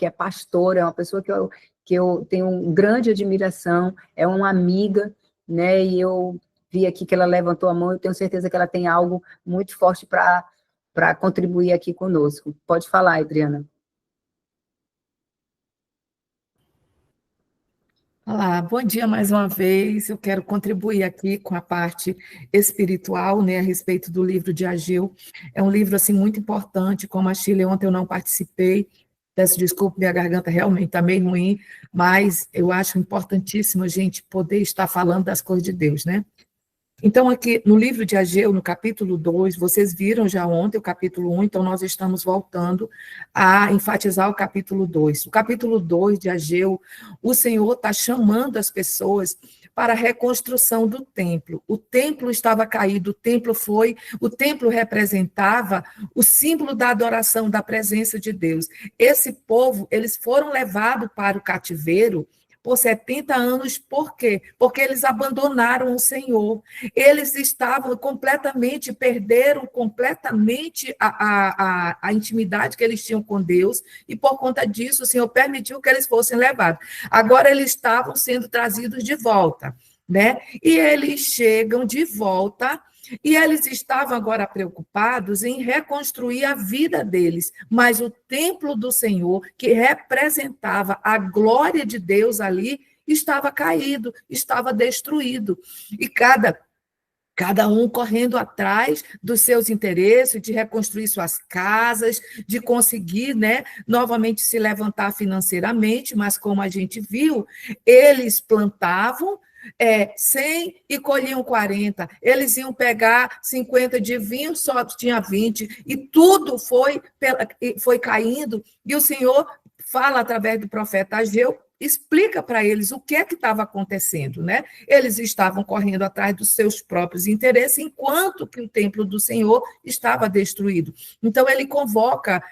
é pastora, é uma pessoa que eu tenho grande admiração, é uma amiga, né, e eu vi aqui que ela levantou a mão, eu tenho certeza que ela tem algo muito forte para contribuir aqui conosco. Pode falar, Adriana. Olá, bom dia mais uma vez. Eu quero contribuir aqui com a parte espiritual, né, a respeito do livro de Ageu. É um livro assim muito importante, como a Chile ontem eu não participei. Peço desculpa, minha garganta realmente está meio ruim, mas eu acho importantíssimo a gente poder estar falando das coisas de Deus, né? Então, aqui no livro de Ageu, no capítulo 2, vocês viram já ontem o capítulo 1, então nós estamos voltando a enfatizar o capítulo 2. O capítulo 2 de Ageu, o Senhor está chamando as pessoas para a reconstrução do templo. O templo estava caído, o templo representava o símbolo da adoração, da presença de Deus. Esse povo, eles foram levados para o cativeiro por 70 anos, por quê? Porque eles abandonaram o Senhor. Eles estavam completamente, perderam completamente a intimidade que eles tinham com Deus, e por conta disso o Senhor permitiu que eles fossem levados. Agora eles estavam sendo trazidos de volta, né? E eles chegam de volta, e eles estavam agora preocupados em reconstruir a vida deles, mas o templo do Senhor, que representava a glória de Deus ali, estava caído, estava destruído. E cada um correndo atrás dos seus interesses, de reconstruir suas casas, de conseguir, né, novamente se levantar financeiramente, mas como a gente viu, eles plantavam 100 e colhiam 40, eles iam pegar 50 de vinho, só tinha 20, e tudo foi caindo, e o Senhor fala através do profeta Ageu, explica para eles o que é que estava acontecendo, né? Eles estavam correndo atrás dos seus próprios interesses, enquanto que o templo do Senhor estava destruído. Então, ele convoca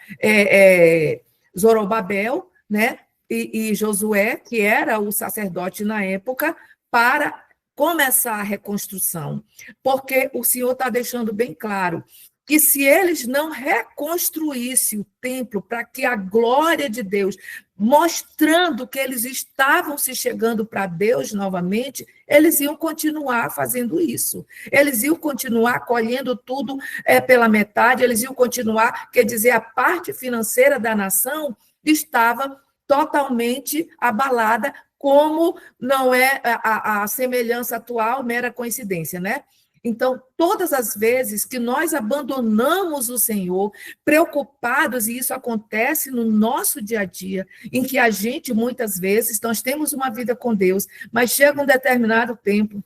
Zorobabel, né? E Josué, que era o sacerdote na época, para começar a reconstrução, porque o Senhor está deixando bem claro que se eles não reconstruíssem o templo para que a glória de Deus, mostrando que eles estavam se chegando para Deus novamente, eles iam continuar fazendo isso. Eles iam continuar colhendo tudo pela metade, eles iam continuar, quer dizer, a parte financeira da nação estava totalmente abalada, como não é a semelhança atual, mera coincidência, né? Então, todas as vezes que nós abandonamos o Senhor, preocupados, e isso acontece no nosso dia a dia, em que a gente, muitas vezes, nós temos uma vida com Deus, mas chega um determinado tempo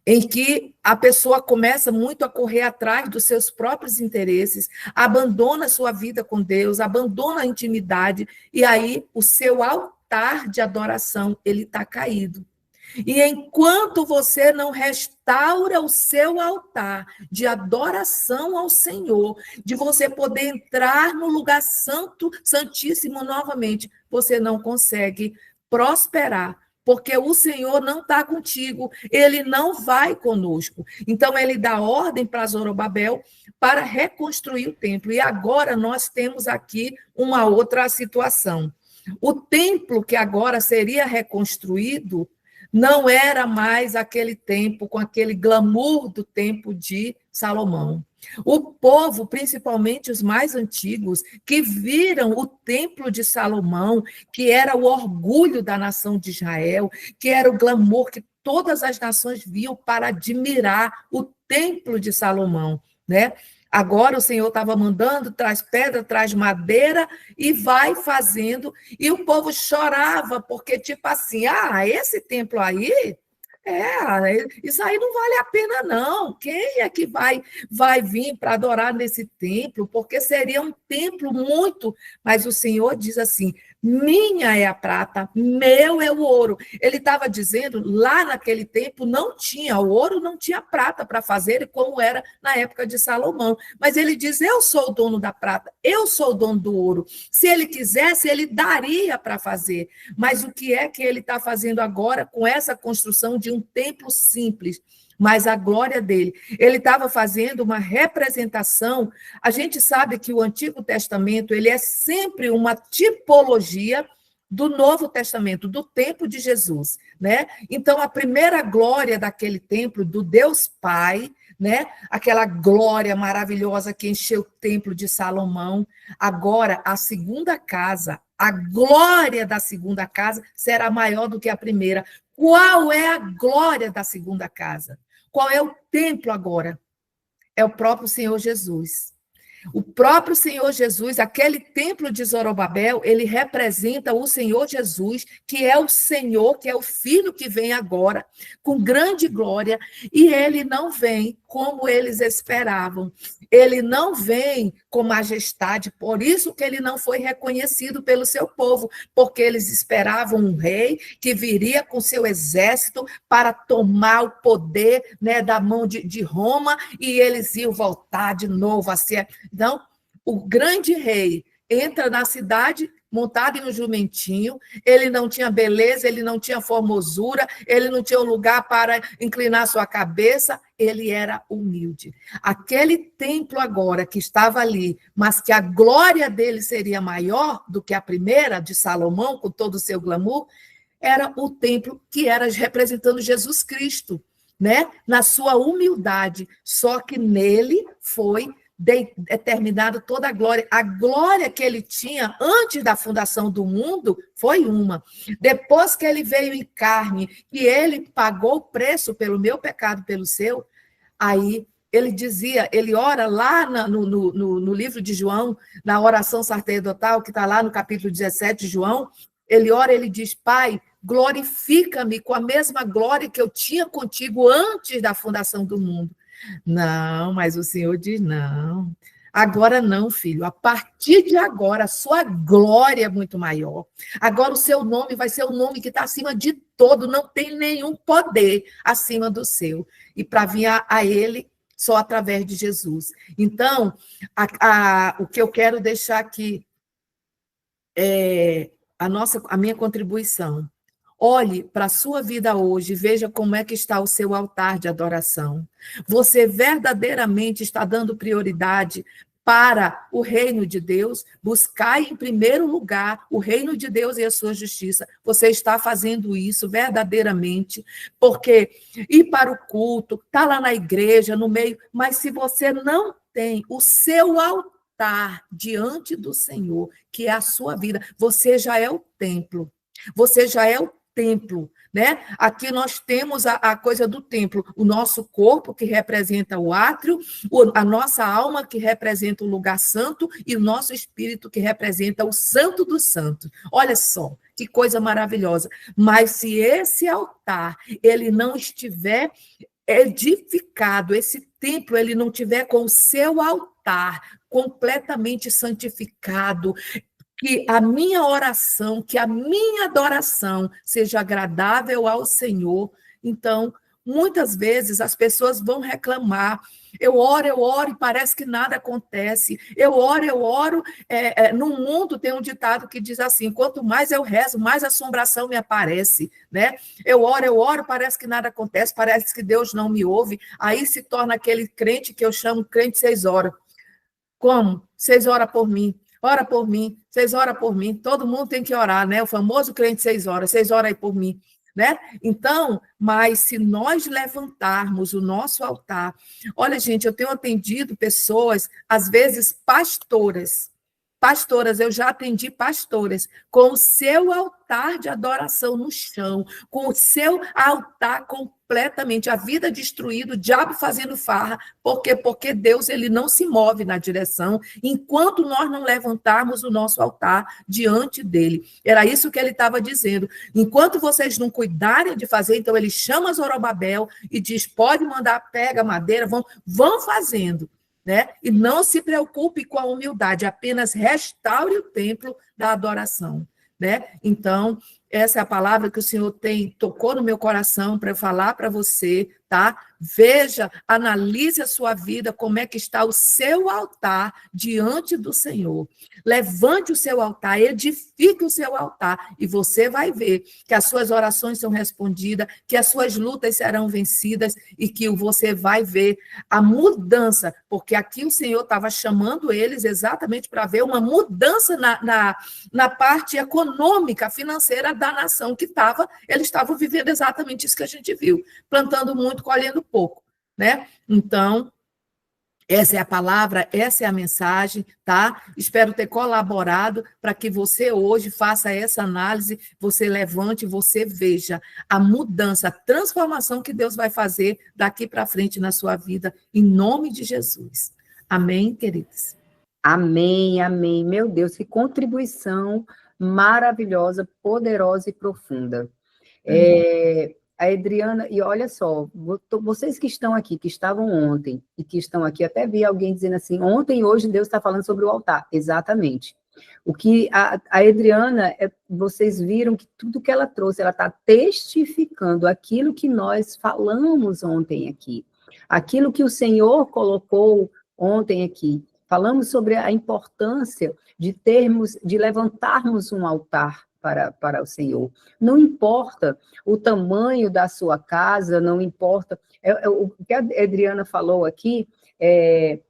em que a pessoa começa muito a correr atrás dos seus próprios interesses, abandona a sua vida com Deus, abandona a intimidade, e aí o seu altar de adoração, ele está caído. E enquanto você não restaura o seu altar de adoração ao Senhor, de você poder entrar no lugar santo, santíssimo novamente, você não consegue prosperar, porque o Senhor não está contigo, ele não vai conosco. Então, ele dá ordem para Zorobabel para reconstruir o templo. E agora nós temos aqui uma outra situação. O templo que agora seria reconstruído não era mais aquele tempo, com aquele glamour do tempo de Salomão. O povo, principalmente os mais antigos, que viram o templo de Salomão, que era o orgulho da nação de Israel, que era o glamour que todas as nações viam para admirar o templo de Salomão, né? Agora o Senhor estava mandando, traz pedra, traz madeira e vai fazendo. E o povo chorava, porque tipo assim, esse templo aí, isso aí não vale a pena não. Quem é que vai vir para adorar nesse templo? Porque seria um templo muito... Mas o Senhor diz assim, minha é a prata, meu é o ouro. Ele estava dizendo, lá naquele tempo não tinha ouro, não tinha prata para fazer, como era na época de Salomão. Mas ele diz, eu sou o dono da prata, eu sou o dono do ouro. Se ele quisesse, ele daria para fazer. Mas o que é que ele está fazendo agora com essa construção de um templo simples? Mas a glória dele. Ele estava fazendo uma representação. A gente sabe que o Antigo Testamento ele é sempre uma tipologia do Novo Testamento, do tempo de Jesus, né? Então, a primeira glória daquele templo, do Deus Pai, né? Aquela glória maravilhosa que encheu o templo de Salomão. Agora, a segunda casa, a glória da segunda casa será maior do que a primeira. Qual é a glória da segunda casa? Qual é o templo agora? É o próprio Senhor Jesus. O próprio Senhor Jesus, aquele templo de Zorobabel, ele representa o Senhor Jesus, que é o Senhor, que é o Filho que vem agora, com grande glória, e ele não vem como eles esperavam. Ele não vem com majestade, por isso que ele não foi reconhecido pelo seu povo, porque eles esperavam um rei que viria com seu exército para tomar o poder, né, da mão de Roma, e eles iam voltar de novo a ser... Então, o grande rei entra na cidade montado em um jumentinho, ele não tinha beleza, ele não tinha formosura, ele não tinha um lugar para inclinar sua cabeça, ele era humilde. Aquele templo agora que estava ali, mas que a glória dele seria maior do que a primeira de Salomão, com todo o seu glamour, era o templo que era representando Jesus Cristo, né? Na sua humildade, só que nele foi determinado toda a glória que ele tinha antes da fundação do mundo foi uma. Depois que ele veio em carne, e ele pagou o preço pelo meu pecado, pelo seu, aí ele dizia, ele ora lá no livro de João, na oração sacerdotal, que está lá no capítulo 17 de João, ele ora, ele diz, Pai, glorifica-me com a mesma glória que eu tinha contigo antes da fundação do mundo. Não, mas o Senhor diz, não, agora não, filho, a partir de agora, a sua glória é muito maior. Agora o seu nome vai ser o nome que está acima de todo, não tem nenhum poder acima do seu. E para vir a ele, só através de Jesus. Então, o que eu quero deixar aqui é a minha contribuição. Olhe para a sua vida hoje, veja como é que está o seu altar de adoração. Você verdadeiramente está dando prioridade para o reino de Deus? Buscai em primeiro lugar o reino de Deus e a sua justiça. Você está fazendo isso verdadeiramente? Porque ir para o culto, estar lá na igreja, no meio, mas se você não tem o seu altar diante do Senhor, que é a sua vida, você já é o templo. Você já é o templo, né? Aqui nós temos a coisa do templo, o nosso corpo, que representa o átrio, a nossa alma, que representa o lugar santo, e o nosso espírito, que representa o santo dos santos. Olha só, que coisa maravilhosa. Mas se esse altar, ele não estiver edificado, esse templo, ele não tiver com o seu altar completamente santificado, que a minha oração, que a minha adoração seja agradável ao Senhor. Então, muitas vezes as pessoas vão reclamar. Eu oro e parece que nada acontece. Eu oro. No mundo tem um ditado que diz assim, quanto mais eu rezo, mais assombração me aparece, né? Eu oro, parece que nada acontece, parece que Deus não me ouve. Aí se torna aquele crente que eu chamo crente 6 horas. Como? 6 horas por mim. Ora por mim, 6 horas por mim, todo mundo tem que orar, né? O famoso crente 6 horas aí por mim, né? Então, mas se nós levantarmos o nosso altar, olha, gente, eu tenho atendido pessoas, às vezes pastoras, eu já atendi pastoras, com o seu altar de adoração no chão, com o seu altar completamente, a vida destruída, o diabo fazendo farra. Por quê? Porque Deus, ele não se move na direção enquanto nós não levantarmos o nosso altar diante dele. Era isso que ele estava dizendo. Enquanto vocês não cuidarem de fazer, então ele chama Zorobabel e diz, pode mandar, pega madeira, vão fazendo. Né? E não se preocupe com a humildade, apenas restaure o templo da adoração. Né? Então, essa é a palavra que o Senhor tocou no meu coração para eu falar para você, tá? Veja, analise a sua vida, como é que está o seu altar diante do Senhor. Levante o seu altar, edifique o seu altar, e você vai ver que as suas orações são respondidas, que as suas lutas serão vencidas, e que você vai ver a mudança, porque aqui o Senhor estava chamando eles exatamente para ver uma mudança na parte econômica, financeira da nação que eles estavam vivendo exatamente isso que a gente viu, plantando muito, colhendo pouco, né? Então, essa é a palavra, essa é a mensagem, tá? Espero ter colaborado para que você hoje faça essa análise, você levante, você veja a mudança, a transformação que Deus vai fazer daqui para frente na sua vida, em nome de Jesus. Amém, queridos? Amém, amém. Meu Deus, que contribuição maravilhosa, poderosa e profunda. A Adriana, e olha só, vocês que estão aqui, que estavam ontem, e que estão aqui, até vi alguém dizendo assim, ontem e hoje Deus está falando sobre o altar. Exatamente. O que a Adriana, vocês viram que tudo que ela trouxe, ela está testificando aquilo que nós falamos ontem aqui, aquilo que o Senhor colocou ontem aqui. Falamos sobre a importância de levantarmos um altar para o Senhor. Não importa o tamanho da sua casa, não importa. O que a Adriana falou aqui,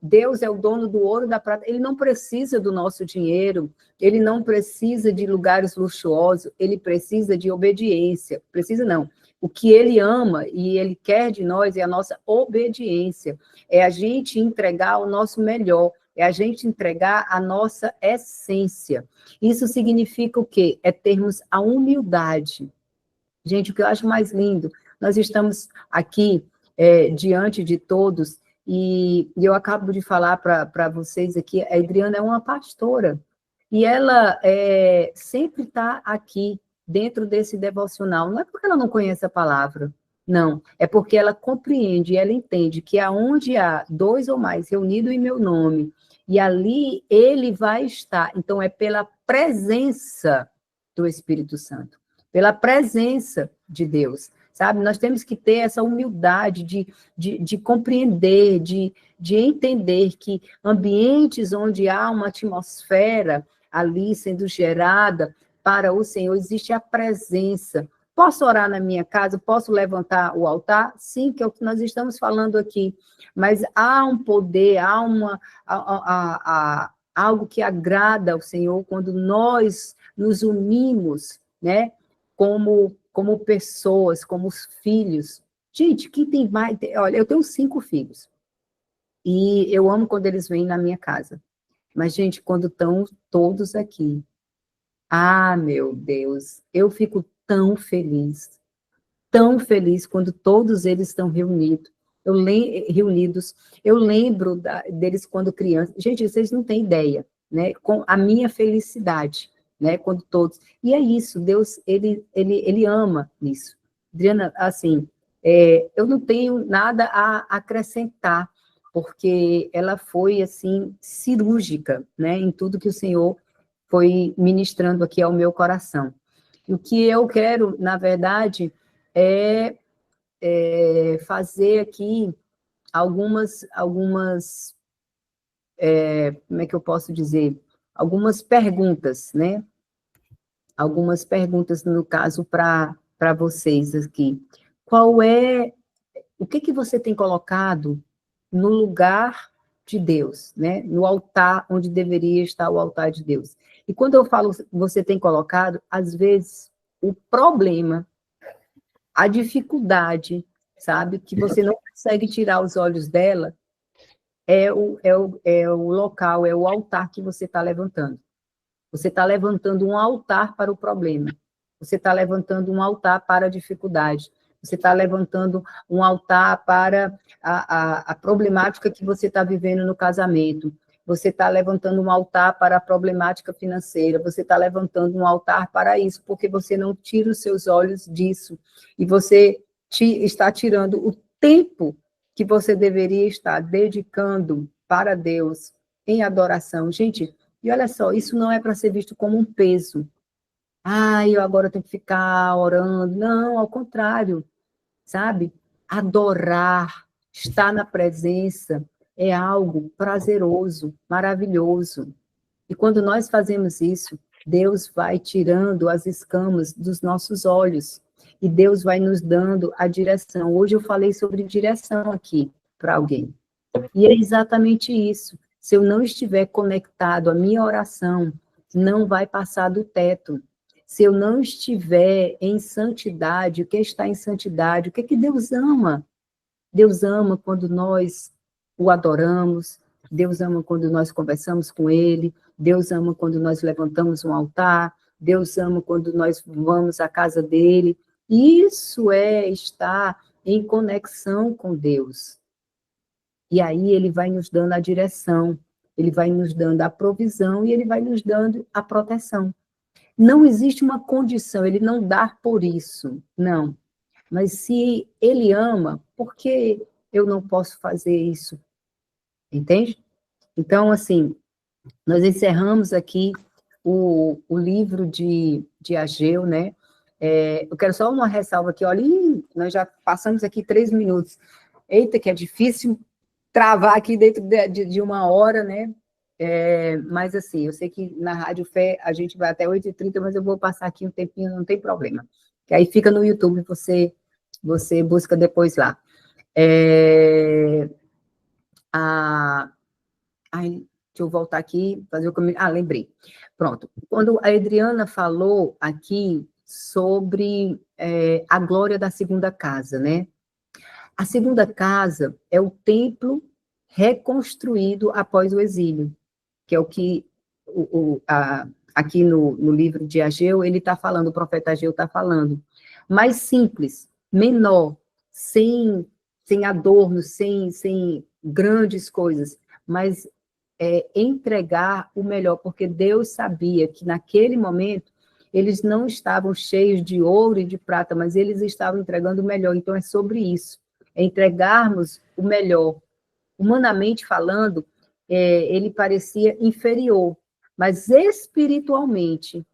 Deus é o dono do ouro e da prata, ele não precisa do nosso dinheiro, ele não precisa de lugares luxuosos, ele precisa de obediência. Precisa não. O que ele ama e ele quer de nós é a nossa obediência, é a gente entregar o nosso melhor, é a gente entregar a nossa essência. Isso significa o quê? É termos a humildade. Gente, o que eu acho mais lindo, nós estamos aqui diante de todos, e eu acabo de falar para vocês aqui, a Adriana é uma pastora, e ela sempre está aqui, dentro desse devocional. Não é porque ela não conhece a palavra, não, é porque ela compreende, ela entende que aonde há 2 ou mais reunidos em meu nome, e ali ele vai estar. Então, é pela presença do Espírito Santo, pela presença de Deus, sabe? Nós temos que ter essa humildade de compreender, de entender que ambientes onde há uma atmosfera ali sendo gerada para o Senhor, existe a presença. Posso orar na minha casa? Posso levantar o altar? Sim, que é o que nós estamos falando aqui. Mas há um poder, há algo que agrada ao Senhor quando nós nos unimos, né? Como pessoas, como os filhos. Gente, quem tem mais... Olha, eu tenho 5 filhos. E eu amo quando eles vêm na minha casa. Mas, gente, quando estão todos aqui, meu Deus, eu fico tão feliz quando todos eles estão reunidos. Eu lembro deles quando criança. Gente, vocês não têm ideia, né? Com a minha felicidade, né? Quando todos... E é isso, Deus, ele ama isso. Adriana, assim, eu não tenho nada a acrescentar, porque ela foi, assim, cirúrgica, né? Em tudo que o Senhor foi ministrando aqui ao meu coração. E o que eu quero, na verdade, é fazer aqui algumas como é que eu posso dizer? Algumas perguntas, né? Algumas perguntas, no caso, para vocês aqui. O que você tem colocado no lugar de Deus, né? No altar onde deveria estar o altar de Deus. E quando eu falo você tem colocado, às vezes o problema, a dificuldade, sabe, que você não consegue tirar os olhos dela, é o local, é o altar que você está levantando. Você está levantando um altar para o problema. Você está levantando um altar para a dificuldade. Você está levantando um altar para a problemática que você está vivendo no casamento. Você está levantando um altar para a problemática financeira. Você está levantando um altar para isso, porque você não tira os seus olhos disso. E você está tirando o tempo que você deveria estar dedicando para Deus em adoração. Gente, e olha só, isso não é para ser visto como um peso. Eu agora tenho que ficar orando. Não, ao contrário, sabe? Adorar, estar na presença, é algo prazeroso, maravilhoso. E quando nós fazemos isso, Deus vai tirando as escamas dos nossos olhos. E Deus vai nos dando a direção. Hoje eu falei sobre direção aqui para alguém. E é exatamente isso. Se eu não estiver conectado, a minha oração não vai passar do teto. Se eu não estiver em santidade, o que está em santidade? O que é que Deus ama? Deus ama quando nós o adoramos, Deus ama quando nós conversamos com Ele, Deus ama quando nós levantamos um altar, Deus ama quando nós vamos à casa dEle. Isso é estar em conexão com Deus. E aí Ele vai nos dando a direção. ele vai nos dando a provisão e ele vai nos dando a proteção. Não existe uma condição, ele não dá por isso, não. Mas se ele ama, por que eu não posso fazer isso? Entende? Então, assim, nós encerramos aqui o livro de Ageu, né? Eu quero só uma ressalva aqui, olha, nós já passamos aqui 3 minutos. Eita, que é difícil travar aqui dentro de 1 hora, né? Mas assim, eu sei que na Rádio Fé a gente vai até 8h30, mas eu vou passar aqui um tempinho, não tem problema. Que aí fica no YouTube, você busca depois lá. Deixa eu voltar aqui, fazer o caminho. Lembrei. Pronto. Quando a Adriana falou aqui sobre a glória da segunda casa, né? A segunda casa é o templo reconstruído após o exílio, que é o que aqui no livro de Ageu, ele está falando, o profeta Ageu está falando. Mais simples, menor, sem adornos, sem grandes coisas, mas entregar o melhor, porque Deus sabia que naquele momento eles não estavam cheios de ouro e de prata, mas eles estavam entregando o melhor. Então é sobre isso, é entregarmos o melhor. Humanamente falando, ele parecia inferior, mas espiritualmente,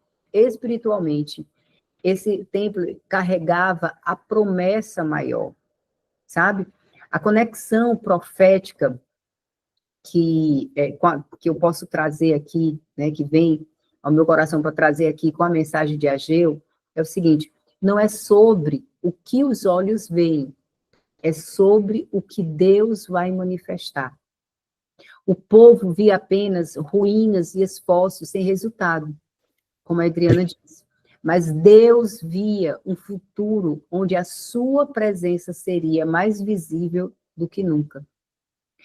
esse templo carregava a promessa maior, sabe? A conexão profética que eu posso trazer aqui, né, que vem ao meu coração para trazer aqui com a mensagem de Ageu, é o seguinte: não é sobre o que os olhos veem, é sobre o que Deus vai manifestar. O povo via apenas ruínas e esforços sem resultado, como a Adriana disse. Mas Deus via um futuro onde a sua presença seria mais visível do que nunca.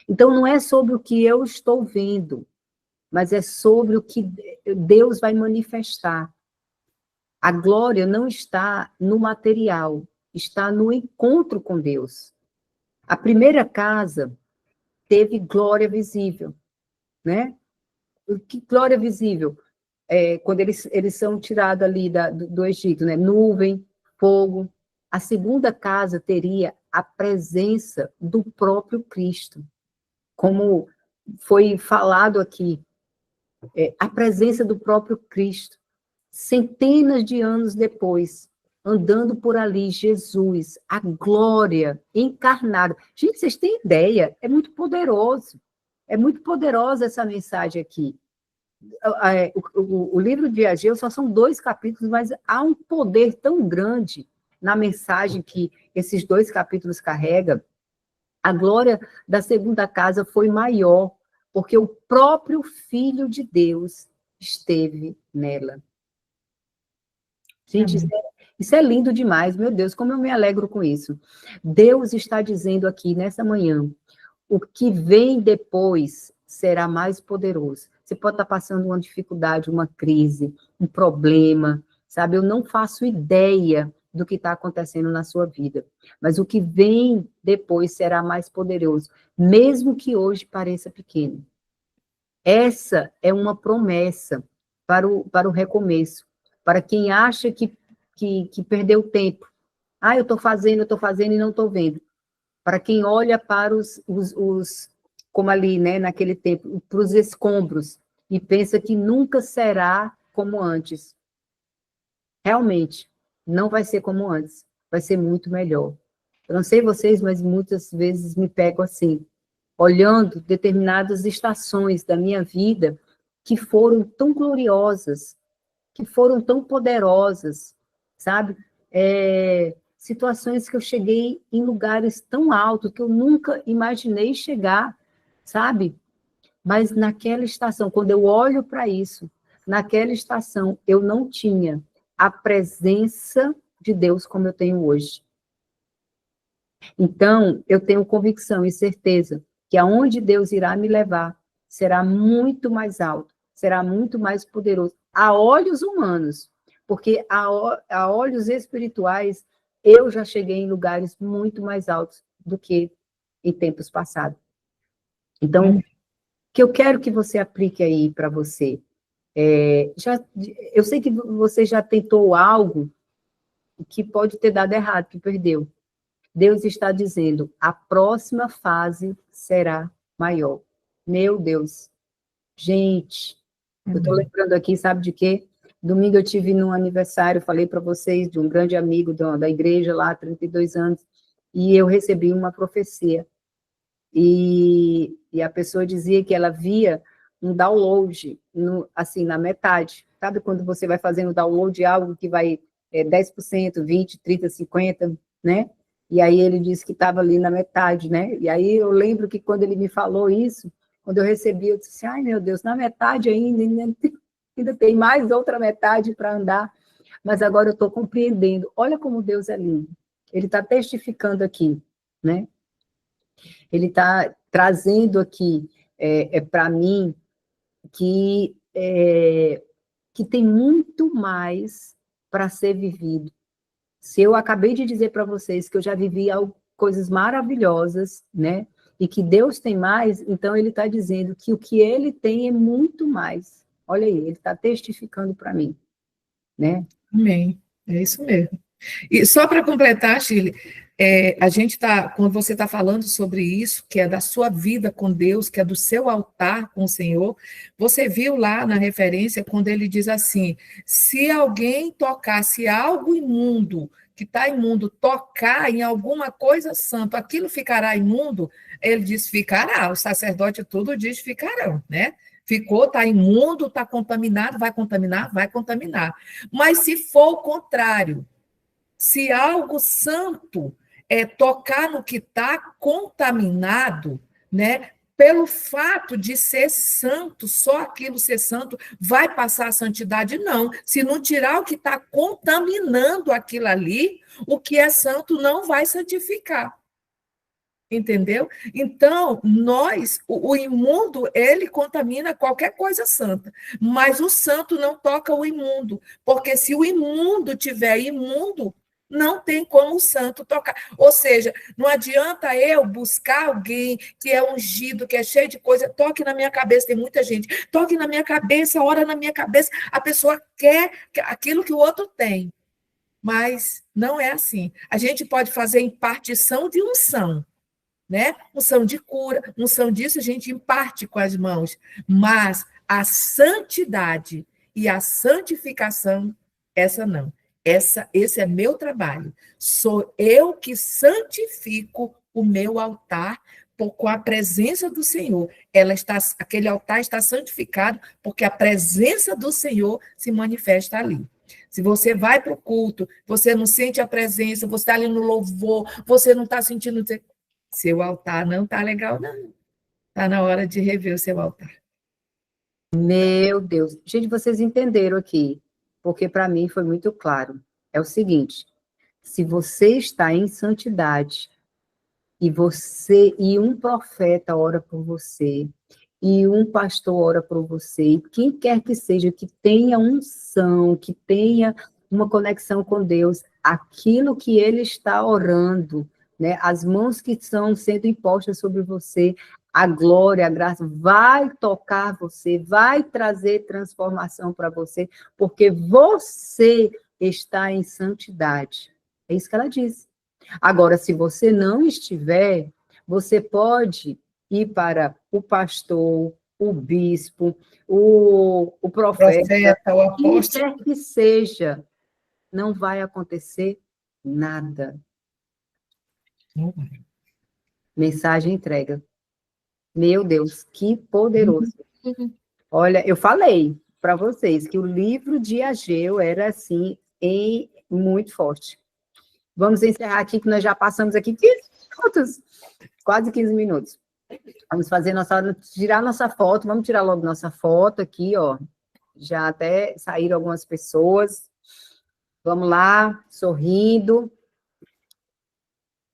Então, não é sobre o que eu estou vendo, mas é sobre o que Deus vai manifestar. A glória não está no material, está no encontro com Deus. A primeira casa teve glória visível, né? Que glória visível? Quando eles são tirados ali do Egito, né? Nuvem, fogo. A segunda casa teria a presença do próprio Cristo. Como foi falado aqui, a presença do próprio Cristo. Centenas de anos depois, andando por ali, Jesus, a glória encarnada. Gente, vocês têm ideia? É muito poderoso. É muito poderosa essa mensagem aqui. O livro de Ageu só são 2 capítulos, mas há um poder tão grande na mensagem que esses 2 capítulos carregam. A glória da segunda casa foi maior, porque o próprio Filho de Deus esteve nela. Gente, isso é lindo demais, meu Deus, como eu me alegro com isso. Deus está dizendo aqui, nessa manhã, o que vem depois será mais poderoso. Você pode estar passando uma dificuldade, uma crise, um problema, sabe? Eu não faço ideia do que está acontecendo na sua vida, mas o que vem depois será mais poderoso, mesmo que hoje pareça pequeno. Essa é uma promessa para o recomeço, para quem acha que perdeu tempo. Eu estou fazendo e não estou vendo. Para quem olha para os como ali, né, naquele tempo, para os escombros, e pensa que nunca será como antes. Realmente, não vai ser como antes, vai ser muito melhor. Eu não sei vocês, mas muitas vezes me pego assim, olhando determinadas estações da minha vida que foram tão gloriosas, que foram tão poderosas, sabe? Situações que eu cheguei em lugares tão altos que eu nunca imaginei chegar, sabe? Mas naquela estação, quando eu olho para isso, naquela estação, eu não tinha a presença de Deus como eu tenho hoje. Então, eu tenho convicção e certeza que aonde Deus irá me levar será muito mais alto, será muito mais poderoso, a olhos humanos, porque a olhos espirituais, eu já cheguei em lugares muito mais altos do que em tempos passados. Então, que eu quero que você aplique aí para você. Eu sei que você já tentou algo que pode ter dado errado, que perdeu. Deus está dizendo, a próxima fase será maior. Meu Deus. Gente, eu estou lembrando aqui, sabe de quê? Domingo eu tive num aniversário, falei para vocês, de um grande amigo da igreja lá, 32 anos, e eu recebi uma profecia. E a pessoa dizia que ela via um download, assim, na metade. Sabe quando você vai fazendo download de algo que vai 10%, 20%, 30%, 50%, né? E aí ele disse que estava ali na metade, né? E aí eu lembro que quando ele me falou isso, quando eu recebi, eu disse, ai meu Deus, na metade ainda tem mais outra metade para andar, mas agora eu estou compreendendo. Olha como Deus é lindo. Ele está testificando aqui, né? Ele está trazendo aqui para mim que tem muito mais para ser vivido. Se eu acabei de dizer para vocês que eu já vivi coisas maravilhosas, né? E que Deus tem mais, então ele está dizendo que o que ele tem é muito mais. Olha aí, ele está testificando para mim, né? Amém. É isso mesmo. E só para completar, Shirley, a gente quando você está falando sobre isso, que é da sua vida com Deus, que é do seu altar com o Senhor, você viu lá na referência quando ele diz assim: se alguém tocasse algo imundo, que está imundo, tocar em alguma coisa santa, aquilo ficará imundo? Ele diz: ficará. O sacerdote tudo diz: ficarão, né? Ficou, está imundo, está contaminado, vai contaminar, vai contaminar. Mas se for o contrário, se algo santo tocar no que está contaminado, né? Pelo fato de ser santo, só aquilo ser santo, vai passar a santidade? Não. Se não tirar o que está contaminando aquilo ali, o que é santo não vai santificar. Entendeu? Então, o imundo, ele contamina qualquer coisa santa, mas o santo não toca o imundo, porque se o imundo tiver imundo, não tem como o santo tocar. Ou seja, não adianta eu buscar alguém que é ungido, que é cheio de coisa, toque na minha cabeça, tem muita gente, toque na minha cabeça, ora na minha cabeça, a pessoa quer aquilo que o outro tem, mas não é assim. A gente pode fazer impartição de unção, né? Unção de cura, unção disso a gente imparte com as mãos, mas a santidade e a santificação, essa não. Esse é meu trabalho. Sou eu que santifico o meu altar com a presença do Senhor. Aquele altar está santificado porque a presença do Senhor se manifesta ali. Se você vai para o culto, você não sente a presença, você está ali no louvor, você não está sentindo... Seu altar não está legal, não. Está na hora de rever o seu altar. Meu Deus. Gente, vocês entenderam aqui, porque para mim foi muito claro. É o seguinte, se você está em santidade, e um profeta ora por você, e um pastor ora por você, e quem quer que seja, que tenha unção, que tenha uma conexão com Deus, aquilo que ele está orando, né, as mãos que estão sendo impostas sobre você, a glória, a graça, vai tocar você, vai trazer transformação para você, porque você está em santidade. É isso que ela diz. Agora, se você não estiver, você pode ir para o pastor, o bispo, o profeta, o apóstolo. quem quer que seja, não vai acontecer nada. Mensagem entrega. Meu Deus, que poderoso. Olha, eu falei para vocês que o livro de Ageu era, assim, muito forte. Vamos encerrar aqui, que nós já passamos aqui 15 minutos, quase 15 minutos. Vamos tirar nossa foto, vamos tirar logo nossa foto aqui, ó. Já até saíram algumas pessoas. Vamos lá, sorrindo.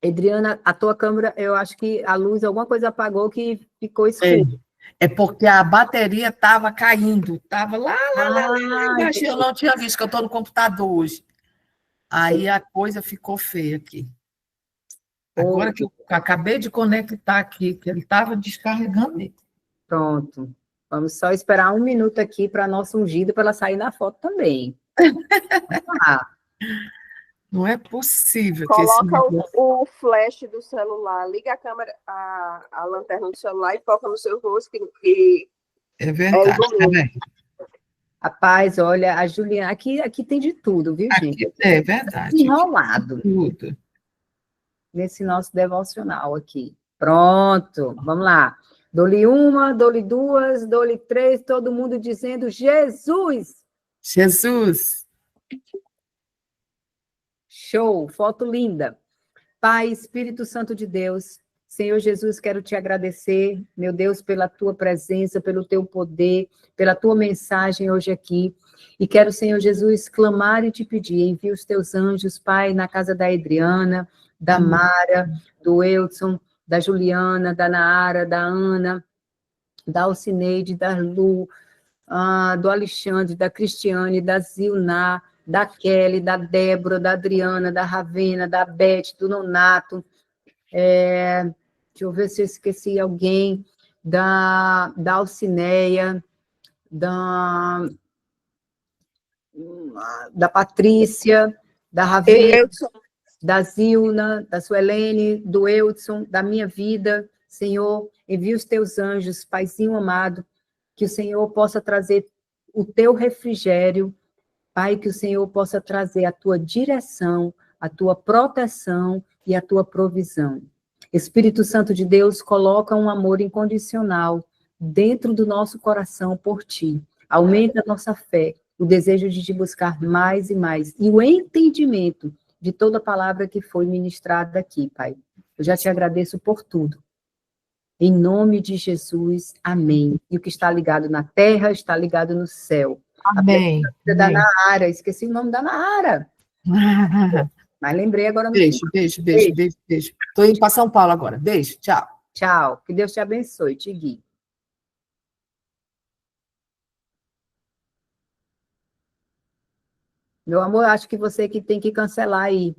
Adriana, a tua câmera, eu acho que a luz, alguma coisa apagou que ficou escuro. É porque a bateria estava caindo, estava lá embaixo, eu não tinha visto, que eu estou no computador hoje. Aí a coisa ficou feia aqui. Agora que eu acabei de conectar aqui, que ele estava descarregando. Pronto. Vamos só esperar um minuto aqui para a nossa ungida, para ela sair na foto também. Vamos lá. Não é possível que esse Coloca negócio... o flash do celular, liga a câmera, a lanterna do celular e foca no seu rosto que É verdade, tá ilumina. bem? Rapaz, olha, a Juliana, aqui tem de tudo, viu, gente? Aqui, é verdade. Enrolado Tudo. nesse nosso devocional aqui. Pronto, vamos lá. Dou-lhe uma, dou-lhe duas, dou-lhe três, todo mundo dizendo Jesus! Jesus, Show, foto linda. Pai, Espírito Santo de Deus, Senhor Jesus, quero te agradecer, meu Deus, pela tua presença, pelo teu poder, pela tua mensagem hoje aqui. E quero, Senhor Jesus, clamar e te pedir, envia os teus anjos, Pai, na casa da Adriana, da Mara, do Eudson, da Juliana, da Naara, da Ana, da Alcineide, da Lu, do Alexandre, da Cristiane, da Zilná, da Kelly, da Débora, da Adriana, da Ravena, da Beth, do Nonato, deixa eu ver se eu esqueci alguém, da Alcineia, da Patrícia, da Ravena, Eudson, da Zilna, da Suelene, do Eudson, da minha vida. Senhor, envia os teus anjos, Paizinho amado, que o Senhor possa trazer o teu refrigério, Pai, que o Senhor possa trazer a tua direção, a tua proteção e a tua provisão. Espírito Santo de Deus, coloca um amor incondicional dentro do nosso coração por ti. Aumenta a nossa fé, o desejo de te buscar mais e mais, e o entendimento de toda palavra que foi ministrada aqui, Pai. Eu já te agradeço por tudo. Em nome de Jesus, amém. E o que está ligado na terra, está ligado no céu. amém. A da Naara, esqueci o nome da Naara, mas lembrei agora no Beijo, final. beijo, beijo, beijo, beijo. Estou indo para São Paulo agora. Beijo, tchau. Tchau, que Deus te abençoe, te guie. Meu amor, acho que você que tem que cancelar aí.